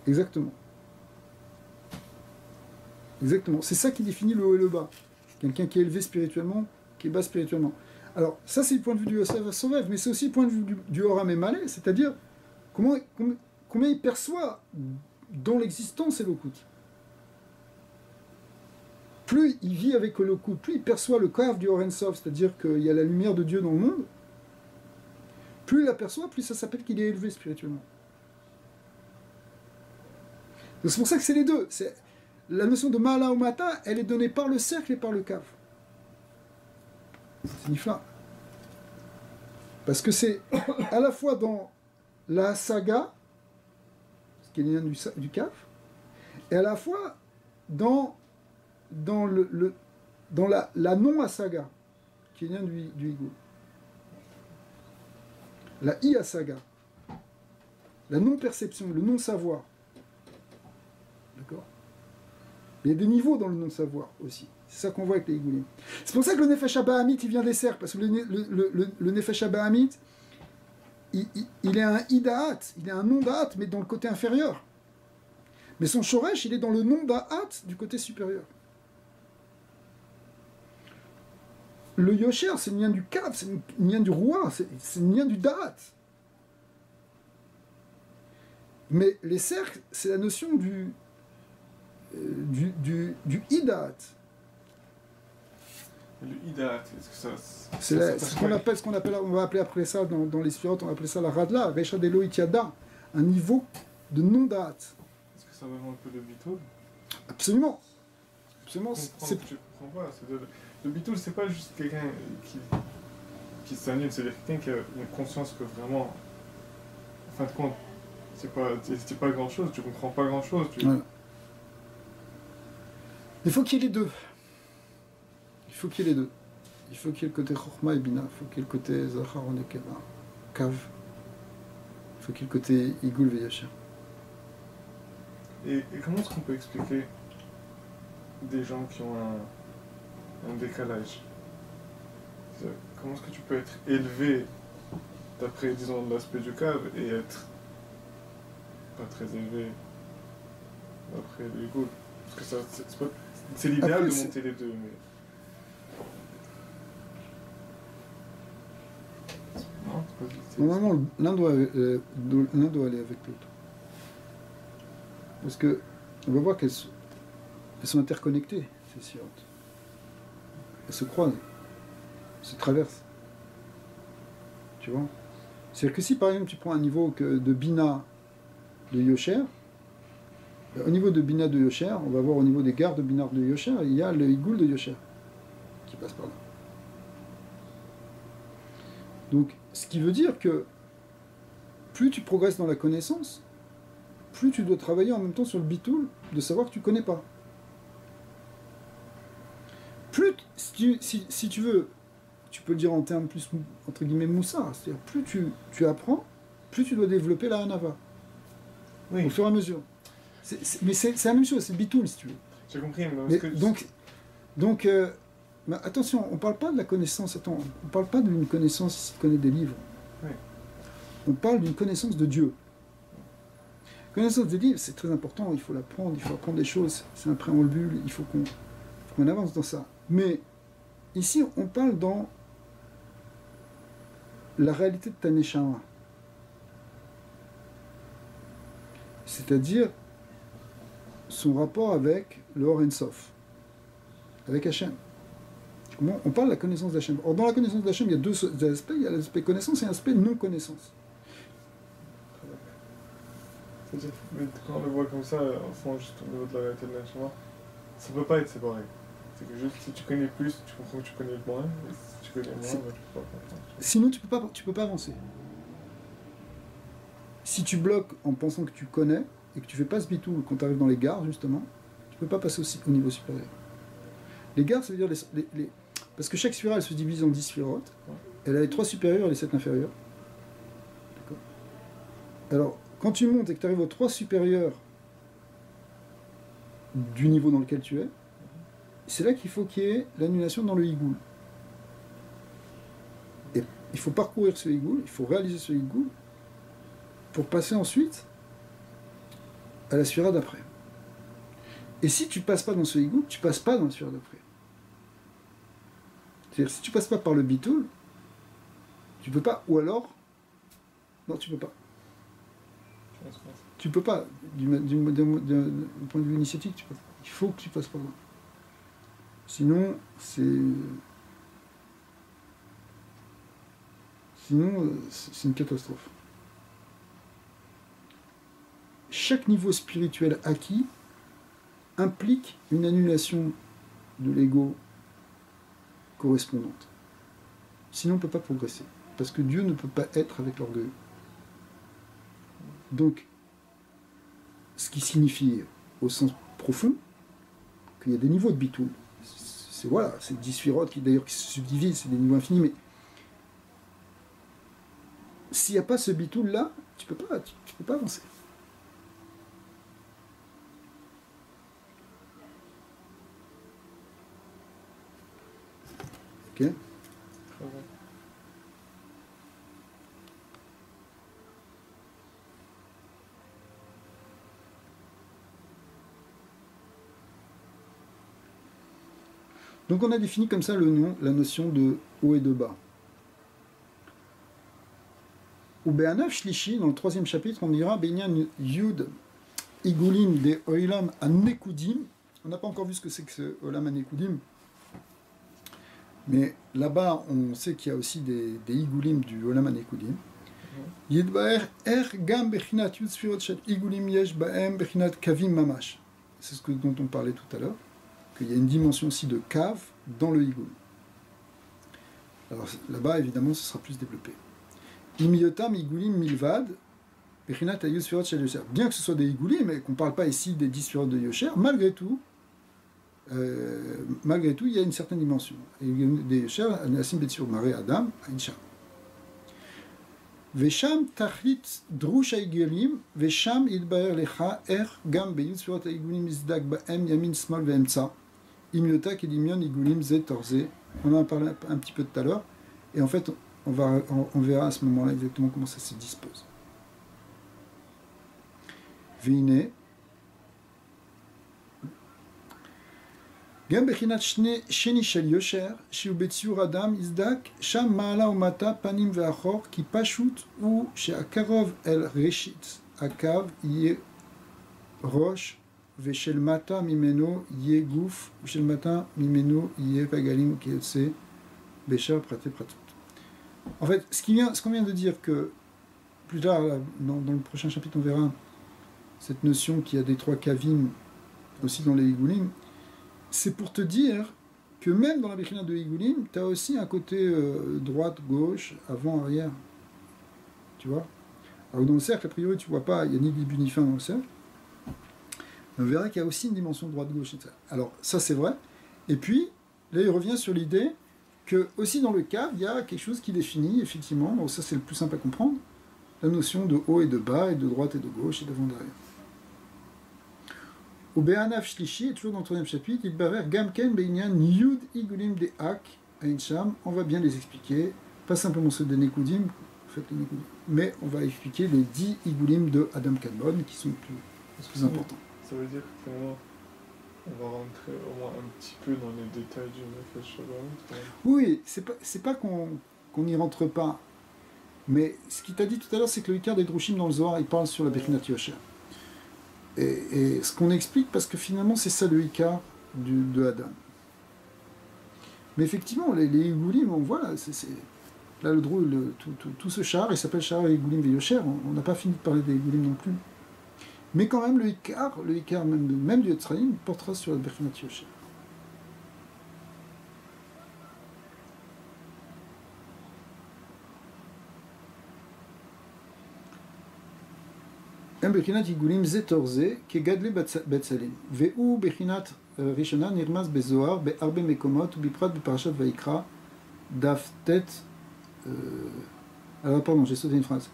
Speaker 1: Exactement. Exactement. C'est ça qui définit le haut et le bas. Quelqu'un qui est élevé spirituellement, qui est bas spirituellement. Alors, ça, c'est le point de vue du Or HaSovev, mais c'est aussi le point de vue du Or HaMemale, c'est-à-dire combien il perçoit dans l'existence Elokut. Plus il vit avec Elokut, plus il perçoit le Kav du Or En Sof, c'est-à-dire qu'il y a la lumière de Dieu dans le monde, plus il l'aperçoit, plus ça s'appelle qu'il est élevé spirituellement. Donc c'est pour ça que c'est les deux. La notion de Ma'ala ou Mata, elle est donnée par le cercle et par le Kav. C'est Nifla. Parce que c'est à la fois dans la saga, ce qui est le lien du Kav, et à la fois dans la non-asaga, qui est le lien du Higoul. La I-asaga, la non-perception, le non-savoir. D'accord? Il y a des niveaux dans le non-savoir aussi. C'est ça qu'on voit avec les Igoulim. C'est pour ça que le Nefesh Abahamit, il vient des cercles, parce que le Nefesh Abahamit, il est un Idaat, il est un non-Da'at, mais dans le côté inférieur. Mais son Shoresh, il est dans le non-Da'at du côté supérieur. Le Yosher, c'est le lien du Kav, c'est le lien du Roi, c'est le lien du Da'at. Mais les cercles, c'est la notion du Idaat.
Speaker 2: Le Idaat, est-ce que ça...
Speaker 1: C'est ce qu'on appelle, on va appeler après ça, dans les sphirotes, on va appeler ça la Radla, Recha Delo Itiada, un niveau de non-Da'at.
Speaker 2: Est-ce que ça va un peu de Bitoul?
Speaker 1: Absolument. Absolument.
Speaker 2: Je comprends pas. Le Bitoul, c'est pas juste quelqu'un qui s'annule, c'est-à-dire quelqu'un qui a une conscience que vraiment, en fin de compte, c'est pas grand-chose, tu comprends pas grand-chose.
Speaker 1: Voilà. Il faut qu'il y ait les deux. Il faut qu'il y ait les deux. Il faut qu'il y ait le côté Chokhma et Bina, il faut qu'il y ait le côté Zachar et Nekeva, Kav. Il faut qu'il y ait le côté Igoul et Yasher.
Speaker 2: Et comment est-ce qu'on peut expliquer des gens qui ont un décalage? Comment est-ce que tu peux être élevé d'après, disons, l'aspect du Kav et être pas très élevé d'après l'Igoul? Parce que c'est l'idéal de monter les deux, mais...
Speaker 1: Normalement, l'un doit aller avec l'autre. Parce que on va voir qu'elles sont interconnectées, ces sirotes. Elles se croisent, se traversent. Tu vois? C'est-à-dire que si par exemple tu prends un niveau de Bina de Yosher, au niveau de Bina de Yosher, on va voir au niveau des gares de Bina de Yosher, il y a le Igoul de Yosher qui passe par là. Donc, ce qui veut dire que plus tu progresses dans la connaissance, plus tu dois travailler en même temps sur le bitoul de savoir que tu ne connais pas. Plus, si tu veux, tu peux le dire en termes plus, entre guillemets, moussa, c'est-à-dire plus tu apprends, plus tu dois développer la hanava. Oui. Au fur et à mesure. Mais c'est la même chose, c'est le bitoul, si tu veux.
Speaker 2: J'ai compris,
Speaker 1: mais mais attention, on ne parle pas de la connaissance, on ne parle pas d'une connaissance ici, connaître des livres.
Speaker 2: Oui.
Speaker 1: On parle d'une connaissance de Dieu. La connaissance des livres, c'est très important, il faut l'apprendre, il faut apprendre des choses, c'est un préambule, il faut qu'on avance dans ça. Mais ici, on parle dans la réalité de ta Neshama. C'est-à-dire son rapport avec le Or Ensof, avec Hachem. On parle de la connaissance d'Hachem. Or, dans la connaissance d'Hachem, il y a deux aspects. Il y a l'aspect connaissance et l'aspect non-connaissance.
Speaker 2: C'est-à-dire, quand on le voit comme ça, au fond, juste au niveau de la réalité de l'Hachem, ça ne peut pas être séparé. C'est que juste, si tu connais plus, tu comprends que tu connais moins. Et si tu connais moins, tu peux pas comprendre.
Speaker 1: Sinon, tu peux pas avancer. Si tu bloques en pensant que tu connais, et que tu fais pas ce bitou quand tu arrives dans les gares, justement, tu peux pas passer au niveau supérieur. Les gares, ça veut dire parce que chaque sphira, elle se divise en 10 sphirotes. Elle a les 3 supérieures et les 7 inférieures. D'accord. Alors, quand tu montes et que tu arrives aux 3 supérieurs du niveau dans lequel tu es, c'est là qu'il faut qu'il y ait l'annulation dans le higoul. Et il faut parcourir ce higoul, il faut réaliser ce higoul pour passer ensuite à la sphira d'après. Et si tu passes pas dans ce higoul, tu passes pas dans la sphira d'après. C'est-à-dire, si tu passes pas par le bitoul, tu peux pas, ou alors, non, tu peux pas. Tu peux pas, du point de vue initiatique, tu peux pas. Il faut que tu passes par là. Sinon, c'est une catastrophe. Chaque niveau spirituel acquis implique une annulation de l'ego correspondante. Sinon, on ne peut pas progresser. Parce que Dieu ne peut pas être avec l'orgueil. Donc, ce qui signifie, au sens profond, qu'il y a des niveaux de bitoul. C'est 10 sphirotes qui se subdivisent, c'est des niveaux infinis, mais s'il n'y a pas ce bitoul-là, tu peux pas avancer. Ok.
Speaker 2: Très bien.
Speaker 1: Donc on a défini comme ça le nom, la notion de haut et de bas. Ou Be'anav Shlishi, dans le troisième chapitre, on dira Benyan Yud Igulim de Oilam Anekudim. On n'a pas encore vu ce que c'est que ce Olam Anekudim. Mais là-bas, on sait qu'il y a aussi des Igulim du Olam Anekudim. Yidbaer Gam Bechinat Yud Sfirot Shel Igulim Yesh Baem Bechinat Kavim Mamash. C'est ce dont on parlait tout à l'heure. Qu'il y a une dimension aussi de cave dans le Igul. Alors là-bas, évidemment, ce sera plus développé. Imiotam Igulim Milvad, Bechinat Ayus Sfirot Shel Yosher. Bien que ce soit des Igulim, mais qu'on ne parle pas ici des 10 Sfirot de Yosher, malgré tout, il y a une certaine dimension. Des Yosher, Anasim Betsur Mare Adam, Ainsham. Vesham Tachlit Drush Aigelim, Vesham Idbaer Lecha, Gam Beyud Sfirot Aigulim Izdak Baem Yamin Smol Vemtsa. Imiota Kedimion Igulim Ze Torze. On en a parlé un petit peu tout à l'heure. Et en fait, on verra à ce moment-là exactement comment ça se dispose. Veine. Gam Bechinat Sheni Shel Yosher, Shiu Betsiur Adam Izdak, Sham Maala Umata Panim Veachor, Ki Pashut ou Sheakarov El Reshit, Akav Ye Rosh. Veshel mata mimeno ye gouf, veshel mata mimeno ye pagalim kietse, beshar prate pratout. En fait, ce qu'on vient de dire que plus tard, là, dans le prochain chapitre, on verra cette notion qu'il y a des 3 kavim aussi dans les Igulim, c'est pour te dire que même dans la Bechina de Igulim, tu as aussi un côté droite, gauche, avant, arrière. Tu vois? Alors dans le cercle, a priori, tu vois pas, il n'y a ni début ni fin dans le cercle. On verra qu'il y a aussi une dimension droite-gauche, etc. Alors, ça c'est vrai. Et puis, là, il revient sur l'idée que, aussi dans le cave, il y a quelque chose qui définit, effectivement, donc ça c'est le plus simple à comprendre, la notion de haut et de bas, et de droite et de gauche, et d'avant et derrière. Au Be'anav Shlishi, et toujours dans le 3e chapitre, il baver Gamken Be'inyan Yud Igulim de Hak, Ainsham, on va bien les expliquer, pas simplement ceux de Nekudim, mais on va expliquer les 10 Igulim de Adam Kadmon, qui sont les plus importants.
Speaker 2: Ça veut dire que on va rentrer au moins un petit peu dans les détails du Nefesh Shabbat.
Speaker 1: Oui, c'est pas qu'on n'y rentre pas. Mais ce qu'il t'a dit tout à l'heure, c'est que le Ikar des Drushim dans le Zohar, il parle sur la Bechinat Yosher. Et ce qu'on explique, parce que finalement, c'est ça le Ikar de Adam. Mais effectivement, les Igoulim, on voit là, là tout ce char, il s'appelle char Igoulim Veyosher. On n'a pas fini de parler des Igoulim non plus. Mais quand même, le Ikar même du Yetzraïm, portera sur la Bechinat Yosher. Bechinat Igulim Zetorze, Kegadle Betsalim. Ve'u Bechinat Rishona Nirmas Bezoar, Be'arbe Mekomot, Biprat Beparashat Vaikra, Daftet. Alors, pardon, j'ai sauté une phrase.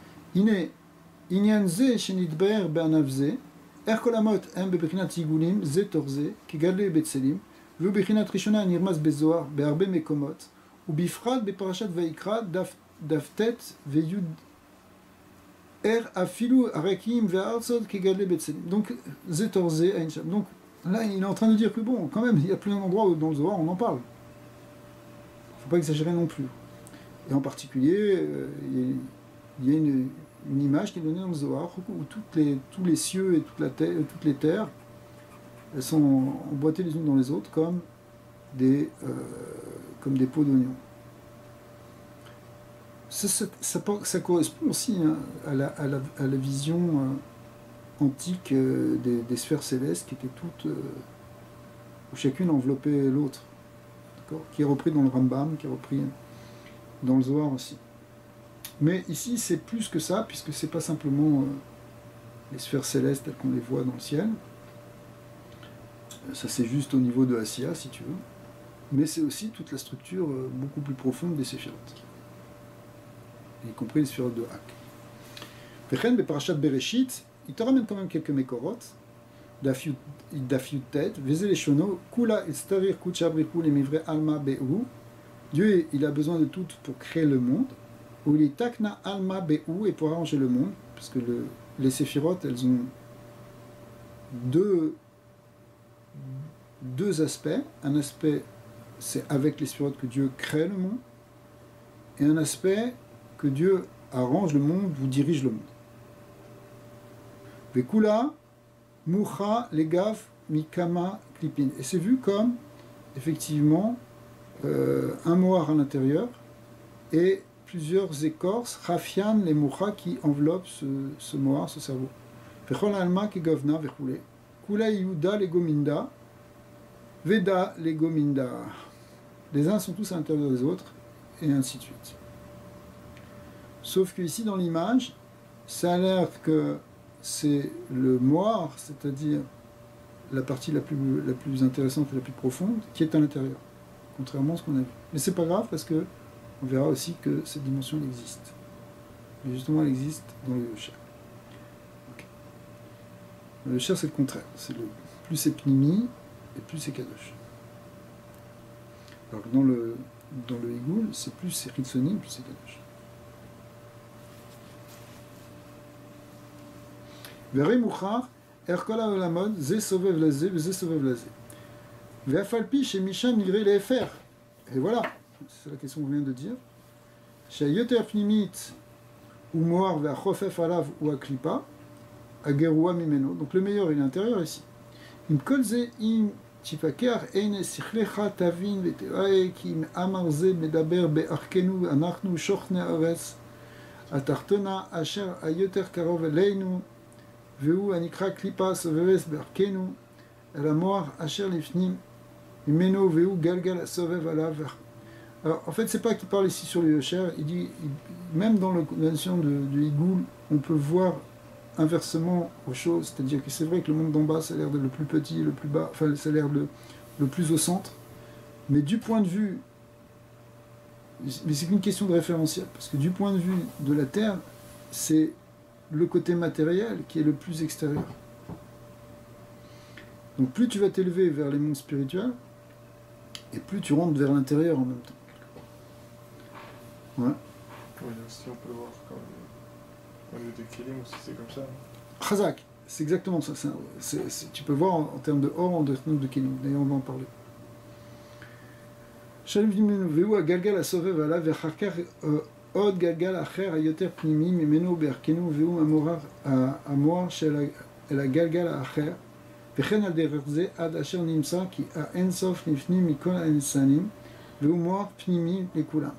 Speaker 1: Inyan Ze Shenidber Be'anavze, Erkolamot Em Bechinat Igulim Zetorze, Kegadle Betsalim, Ve'u Bechinat Rishona Nirmas Bezoar, Be'arbe Mekomot, Biprat Beparashat Vaikra, Daftet Ve'yud. Donc, Zetorze, donc là, il est en train de dire que bon, quand même, il y a plein d'endroits où dans le Zohar on en parle. Il ne faut pas exagérer non plus. Et en particulier, il y a une image qui est donnée dans le Zohar où tous les cieux et toutes les terres, elles sont emboîtées les unes dans les autres comme des pots d'oignons. Ça correspond aussi à la vision antique des sphères célestes qui étaient toutes, où chacune enveloppait l'autre, qui est repris dans le Rambam, qui est repris dans le Zohar aussi. Mais ici, c'est plus que ça, puisque c'est pas simplement les sphères célestes telles qu'on les voit dans le ciel. Ça, c'est juste au niveau de Asiya, si tu veux. Mais c'est aussi toute la structure beaucoup plus profonde des séphirotes, y compris les sphirotes de Hak. Vechen beparashat Bereshit, il te ramène quand même quelques mekorot, daf Yutet, Veze Leshono, Kula Istarir Kuchabriku Lemivre Alma Be'u, Dieu, il a besoin de tout pour créer le monde. Ou les takna alma be'u, et pour arranger le monde, parce que les séphirotes, elles ont deux aspects. Un aspect, c'est avec les séphirotes que Dieu crée le monde, et un aspect que Dieu arrange le monde ou dirige le monde. Vekula, mucha, legav, mikama, klipin. Et c'est vu comme, effectivement, un moar à l'intérieur et plusieurs écorces, rafian, les mucha, qui enveloppent ce moar, ce cerveau. Vechol alma, ki govna, vechule. Kula yuda, legominda, veda, legominda. Les uns sont tous à l'intérieur des autres, et ainsi de suite. Sauf que ici, dans l'image, ça a l'air que c'est le moire, c'est-à-dire la partie la plus intéressante et la plus profonde, qui est à l'intérieur, contrairement à ce qu'on a vu. Mais c'est pas grave, parce que on verra aussi que cette dimension existe. Mais justement, elle existe dans le Yosher. Okay. Le Yosher, c'est le contraire. C'est plus c'est Pnimi, et plus c'est Kadosh. Alors que dans le Igoul, c'est plus c'est Ritzonim, plus c'est Kadosh. Verre mouchar, erkola olamod, ze sovev lazé, ze sovev lazé. Ve'afalpi chez Misha migré les faire. Et voilà, c'est la question qu'on vient de dire. Chez yoter pnimit, ou moar ve'achofef alav ou aklipa, agerua mimeno. Donc le meilleur est l'intérieur ici. Im kolze im tifaker eine sichlecha tavin ve'terae kim amarze medaber be'arkenu anachnu shochne aretz atartona asher ayoter karov eleinu Veu anikra klipa soveves berkenu, la moire asher lifnim, imeno veu galgal sovev alav. Alors en fait, c'est pas qu'il parle ici sur le Yosher, il dit, même dans la notion du Igoul, on peut voir inversement aux choses, c'est-à-dire que c'est vrai que le monde d'en bas, ça a l'air de le plus petit, le plus bas, enfin, ça a l'air le plus au centre, mais du point de vue, mais c'est qu'une question de référentiel, parce que du point de vue de la Terre, c'est le côté matériel qui est le plus extérieur. Donc plus tu vas t'élever vers les mondes spirituels, et plus tu rentres vers l'intérieur en même temps. Ouais.
Speaker 2: Oui, aussi on peut voir comme au lieu de Kélim aussi c'est comme ça.
Speaker 1: Chazak, c'est exactement ça. Tu peux voir en termes de or, en termes de Kélim. D'ailleurs on va en parler. Shalom Dimenu Veu a Galgal a sauvé Vala vers Harkar עוד גלגל אחר היותר פנימי ממנו בערכנו והוא המואר אל הגלגל האחר וכן על דרך זה עד אשר נמצא כי האינסוף נפנים מכל הניצנים והוא מואר פנימי לכולם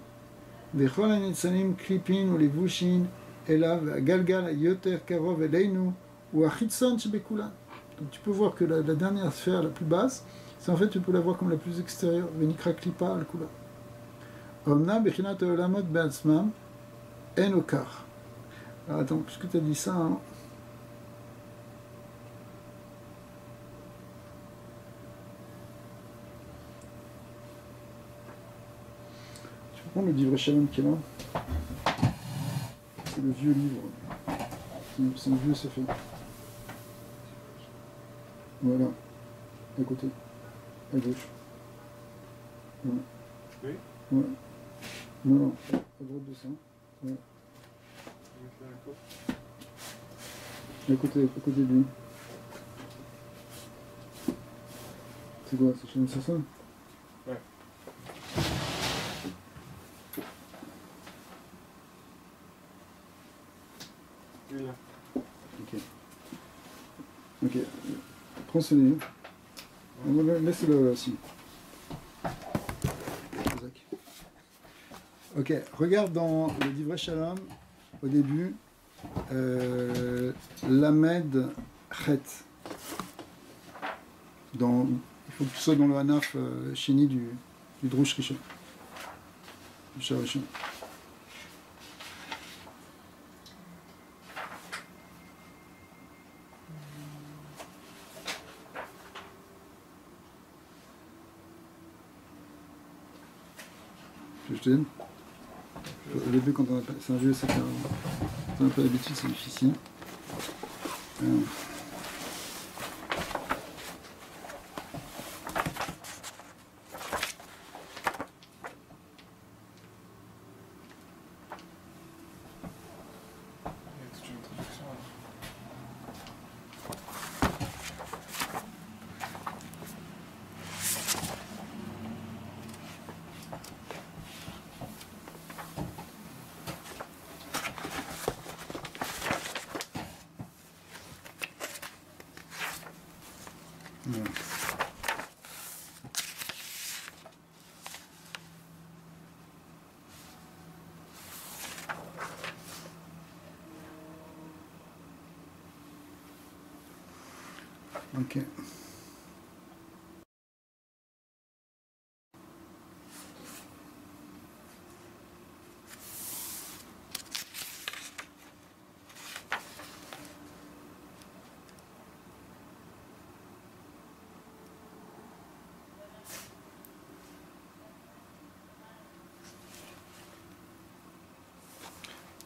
Speaker 1: וכל הניצנים קליפין ולבושין אליו והגלגל היותר קרוב אלינו הוא החיצון שבכולם. Donc tu peux voir que la dernière sphère la plus basse, c'est en fait tu peux la voir comme la plus extérieure, venikra klipa al kula. Omna bechinat olamot be'atzmam en okar. Alors attends, puisque tu as dit ça, hein, tu peux prendre le livre Shalom qui est là. C'est le vieux livre. C'est un vieux Sefer. Voilà, à côté, à gauche. Ouais.
Speaker 2: Oui.
Speaker 1: Ouais. Non, à droite de ça. Ouais. À côté de lui. C'est quoi? C'est ça?
Speaker 2: Ouais. Oui, là.
Speaker 1: Ok. Prends ce livre. Laisse-le aussi. Ok, regarde dans le livre Shalom, au début, Lamed Chet. Il faut que tu sois dans le Hanaf Sheni du Drush Rishon. Du Shah Rishon. Je te donne. Au début, quand c'est un jeu, c'est un peu l'habitude, c'est difficile. Voilà. Ok.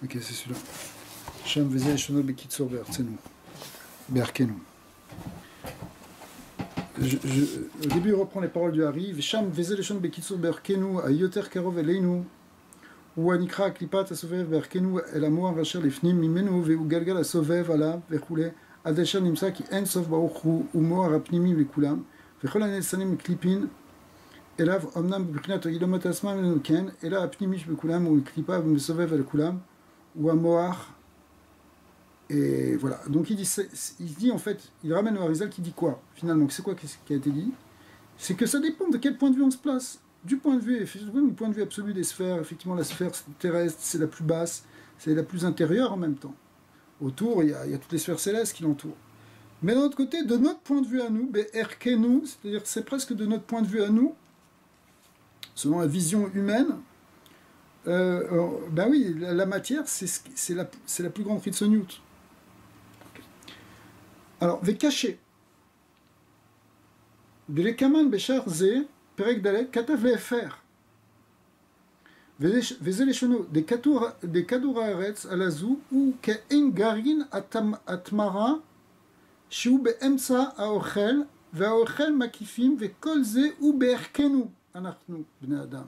Speaker 1: Ok, c'est celui-là. Sham vezeh shono bekitzur be'artzenu. Be'arkenu. Au début, il reprend les paroles du Hari. Sham vezeh shono bekitzur be'arkenu ayoter karov eleinu. Ou anikra klipat asovev be'arkenu el amoar asher lifnim mimenu ve'u galgal asovev alav ve'chule adesha nimsa ki en sof ba'uchu umoar apnimi ve'kulam ve'chol hanesanim klipin elav omnam b'bchinat ilomot asma menu ken ela apnimish be'kulam ou klipa ve'sovev el kulam ou à Moar. Et voilà. Donc il dit en fait, il ramène au Harizal qui dit quoi finalement? C'est quoi qui a été dit? C'est que ça dépend de quel point de vue on se place. Du point de vue absolu des sphères, effectivement la sphère terrestre c'est la plus basse, c'est la plus intérieure en même temps. Autour il y a toutes les sphères célestes qui l'entourent. Mais d'un autre côté, de notre point de vue à nous, Erkenu, c'est-à-dire c'est presque de notre point de vue à nous, selon la vision humaine. Ben oui, la matière, c'est la plus grande Ritson-Yut. Alors, Vekaché. Belekaman Bechar Ze, Perek Dalet, Katav Lefer. Vezeleshono, des Kadura Eretz, Alazou, ou Ke'en Garin Atmara, Shiu Be'emsa Aochel, Ve'aochel Makifim, Ve'kol Ze, ou Be'erkenu, Anachnu, Bnei Adam.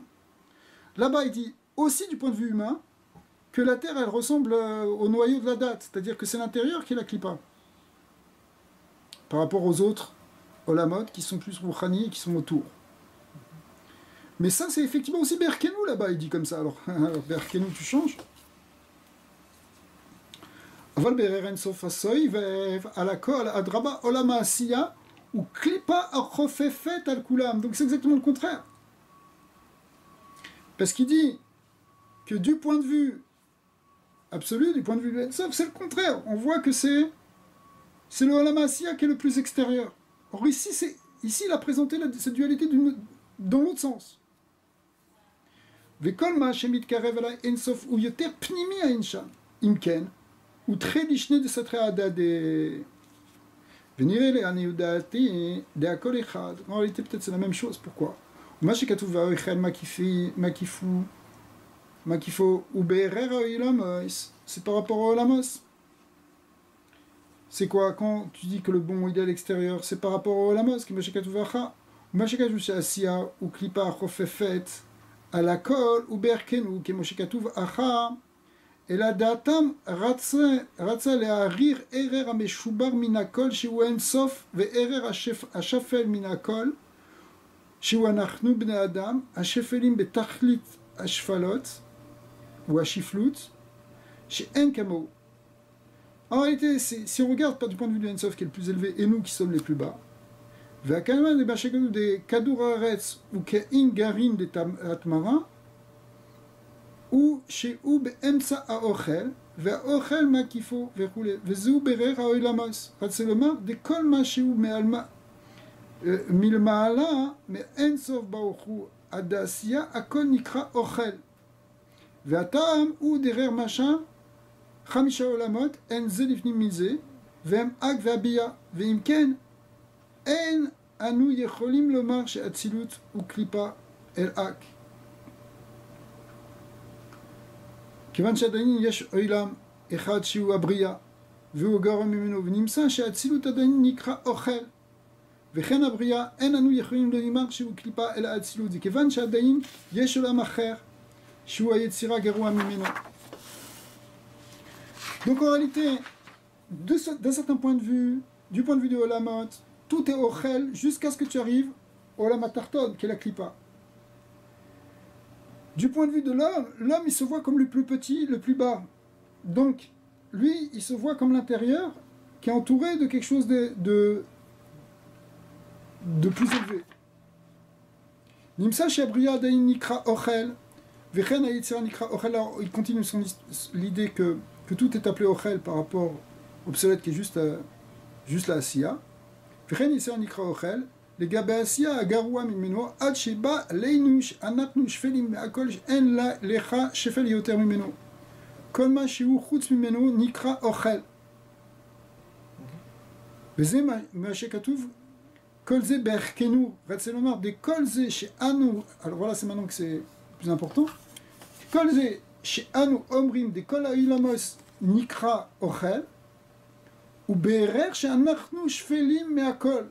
Speaker 1: Là-bas, il dit, aussi du point de vue humain, que la Terre, elle ressemble au noyau de la date, c'est-à-dire que c'est l'intérieur qui est la clipa, par rapport aux autres olamot qui sont plus rouchani et qui sont autour. Mais ça, c'est effectivement aussi Berkenu là-bas, il dit comme ça. Alors Berkenu, tu changes. Aval bereren sofasoy alakol adraba olama asiya ou klipa achofefet al kulam. Donc c'est exactement le contraire. Parce qu'il dit que du point de vue absolu, du point de vue de l'Ensof, c'est le contraire. On voit que c'est le Olam Asiya qui est le plus extérieur. Or ici, il a présenté cette dualité dans l'autre sens. Vekol ma'ashemit karev ala Ensof ou yoter pnimi ha'insham imken ou très lishne de satre adade venire le aniudati de akol echad. En réalité, peut-être c'est la même chose. Pourquoi? Mashekatuv va'oichel makifu Makifo ou Be'erera Ilamos, c'est par rapport au Olamos. C'est quoi quand tu dis que le bon il est à l'extérieur? C'est par rapport au Olamos, qui Mashekatuvacha, ou Mashekatuv Asiya, ou Klipa Chofefet, à la kol, ou Be'erkenu, qui Mashekatuvacha, et la datam Ratsa le'arir erer ameshubar minakol, shiu en sof, ve'erer ashafel minakol, shiu anachnu bnei adam, ashefelim betachlit ashfalot, ou à Chiflout, chez Enkamo. En réalité, si on regarde du point de vue de Ensof qui est le plus élevé et nous qui sommes les plus bas, Vakaman des Bachekanu des Kaduraretz ou Ke'in Garin des Atmara, ou chez Oub Emsa Aochel, Ve'aochel Makifo, Ve'roule, Ve'zou Berer Aoilamos, Ratselomar, des Kolma chez Oub Me'alma, Milmaala, mais Ensof Baochou, Adasiya, Akol Nikra Ochel. והטעם הוא דרר משם 5 עולמות אין זה לפנים מזה והם אק והבייה ואם כן אין אנו יכולים לומר שאצילות הוא קליפה אל אק כיוון שעדיין יש עולם אחד שהוא הבריאה והוא גרם ממנו ונמצא שאצילות עדיין נקרא אוכל וכן הבריאה אין אנו יכולים לומר שהוא קליפה אל האצילות זה כיוון שעדיין יש עולם אחר donc en réalité, d'un certain point de vue, du point de vue de Olamot, tout est Ochel jusqu'à ce que tu arrives au Olamat Tarton, qui est la Klippa. Du point de vue de l'homme il se voit comme le plus petit, le plus bas. Donc, lui, il se voit comme l'intérieur, qui est entouré de quelque chose de plus élevé. Nimsa Shabriya Dain Nikra Ochel, Vechen Ayitzera Nikra Ochel. Alors, il continue l'idée que tout est appelé Ochel par rapport au obsolète qui est juste la Asiya. Vechen Ayitzera Nikra Ochel, les Gabe Asiya Agaroua Mimeno, Ad Sheba Leinush, Anaknu Shfelim Meakol, En La Lecha Shefel Yoter Mimeno. Kolma Shiu Chutz Mimeno Nikra Ochel. וזה מה שכתוב, כל זה בערכנו, רצה דכל זה שאנו, alors voilà c'est maintenant que c'est plus important, כל זה שאנו אומרים דכל האילמוס נקרא אוכל, ובערך שאנחנו שפלים מהכל,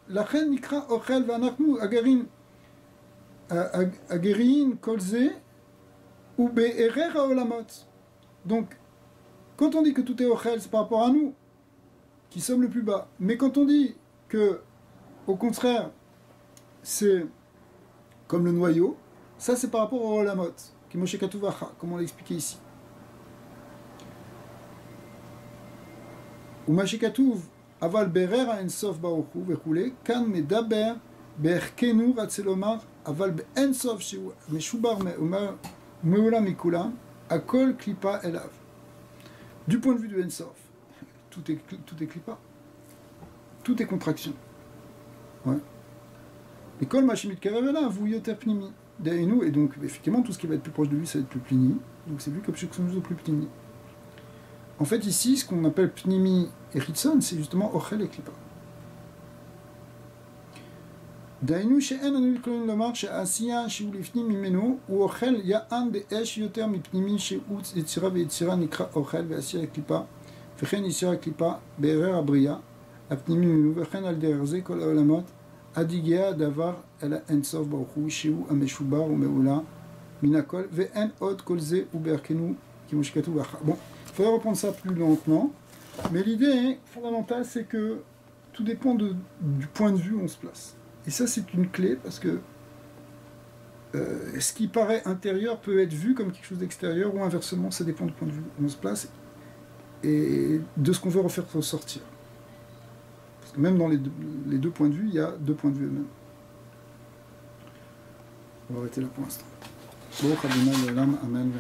Speaker 1: לכן נקרא אוכל ואנחנו הגרעין כל זה, ובערך העולמות. Donc, quand on dit que tout est ochel, c'est par rapport à nous, qui sommes le plus bas. Mais quand on dit que, au contraire, c'est comme le noyau, ça c'est par rapport au Olamot, qui est Moshe Katuvacha, comme on l'a expliqué ici. Ou Moshe Katuv, aval berer ensof baruchu vechule, kan medaber be'erkenu ratzelomar, aval be'ensof shu meshubar me'olam mikulam, akol klipa elav. Du point de vue du ensof, tout est clipa. Tout est contraction. Ouais. Et kol machimit karavela, vous yoter pnimi. Derrière et donc, effectivement, tout ce qui va être plus proche de lui, ça va être plus plini. Donc c'est vu comme chose au plus pnimi. En fait, ici, ce qu'on appelle pnimi et ritson, c'est justement ochel et klipa. דהיינו שאין אנו יכולים לומר שהעשייה שהוא לפנים ממנו הוא אוכל יען דאש יותר מפנימי שהוא יצירה ויצירה נקרא אוכל ועשייה קליפה וכן יצירה קליפה בערר הבריאה הפנימי ממנו וכן על דרך זה כל העולמות עד הגיע הדבר אל האינסוף ברוך הוא שהוא המשובר ומעולה מן הכל ואין עוד כל זה ובערכנו כמו שכתוב אחר. Bon, il faudrait reprendre ça plus lentement, mais l'idée fondamentale c'est que tout dépend du point de vue où on se place. Et ça, c'est une clé parce que ce qui paraît intérieur peut être vu comme quelque chose d'extérieur ou inversement, ça dépend du point de vue où on se place et de ce qu'on veut refaire ressortir. Parce que même dans les deux points de vue, il y a deux points de vue eux-mêmes. On va arrêter là pour l'instant. Bon, Amen, Amen.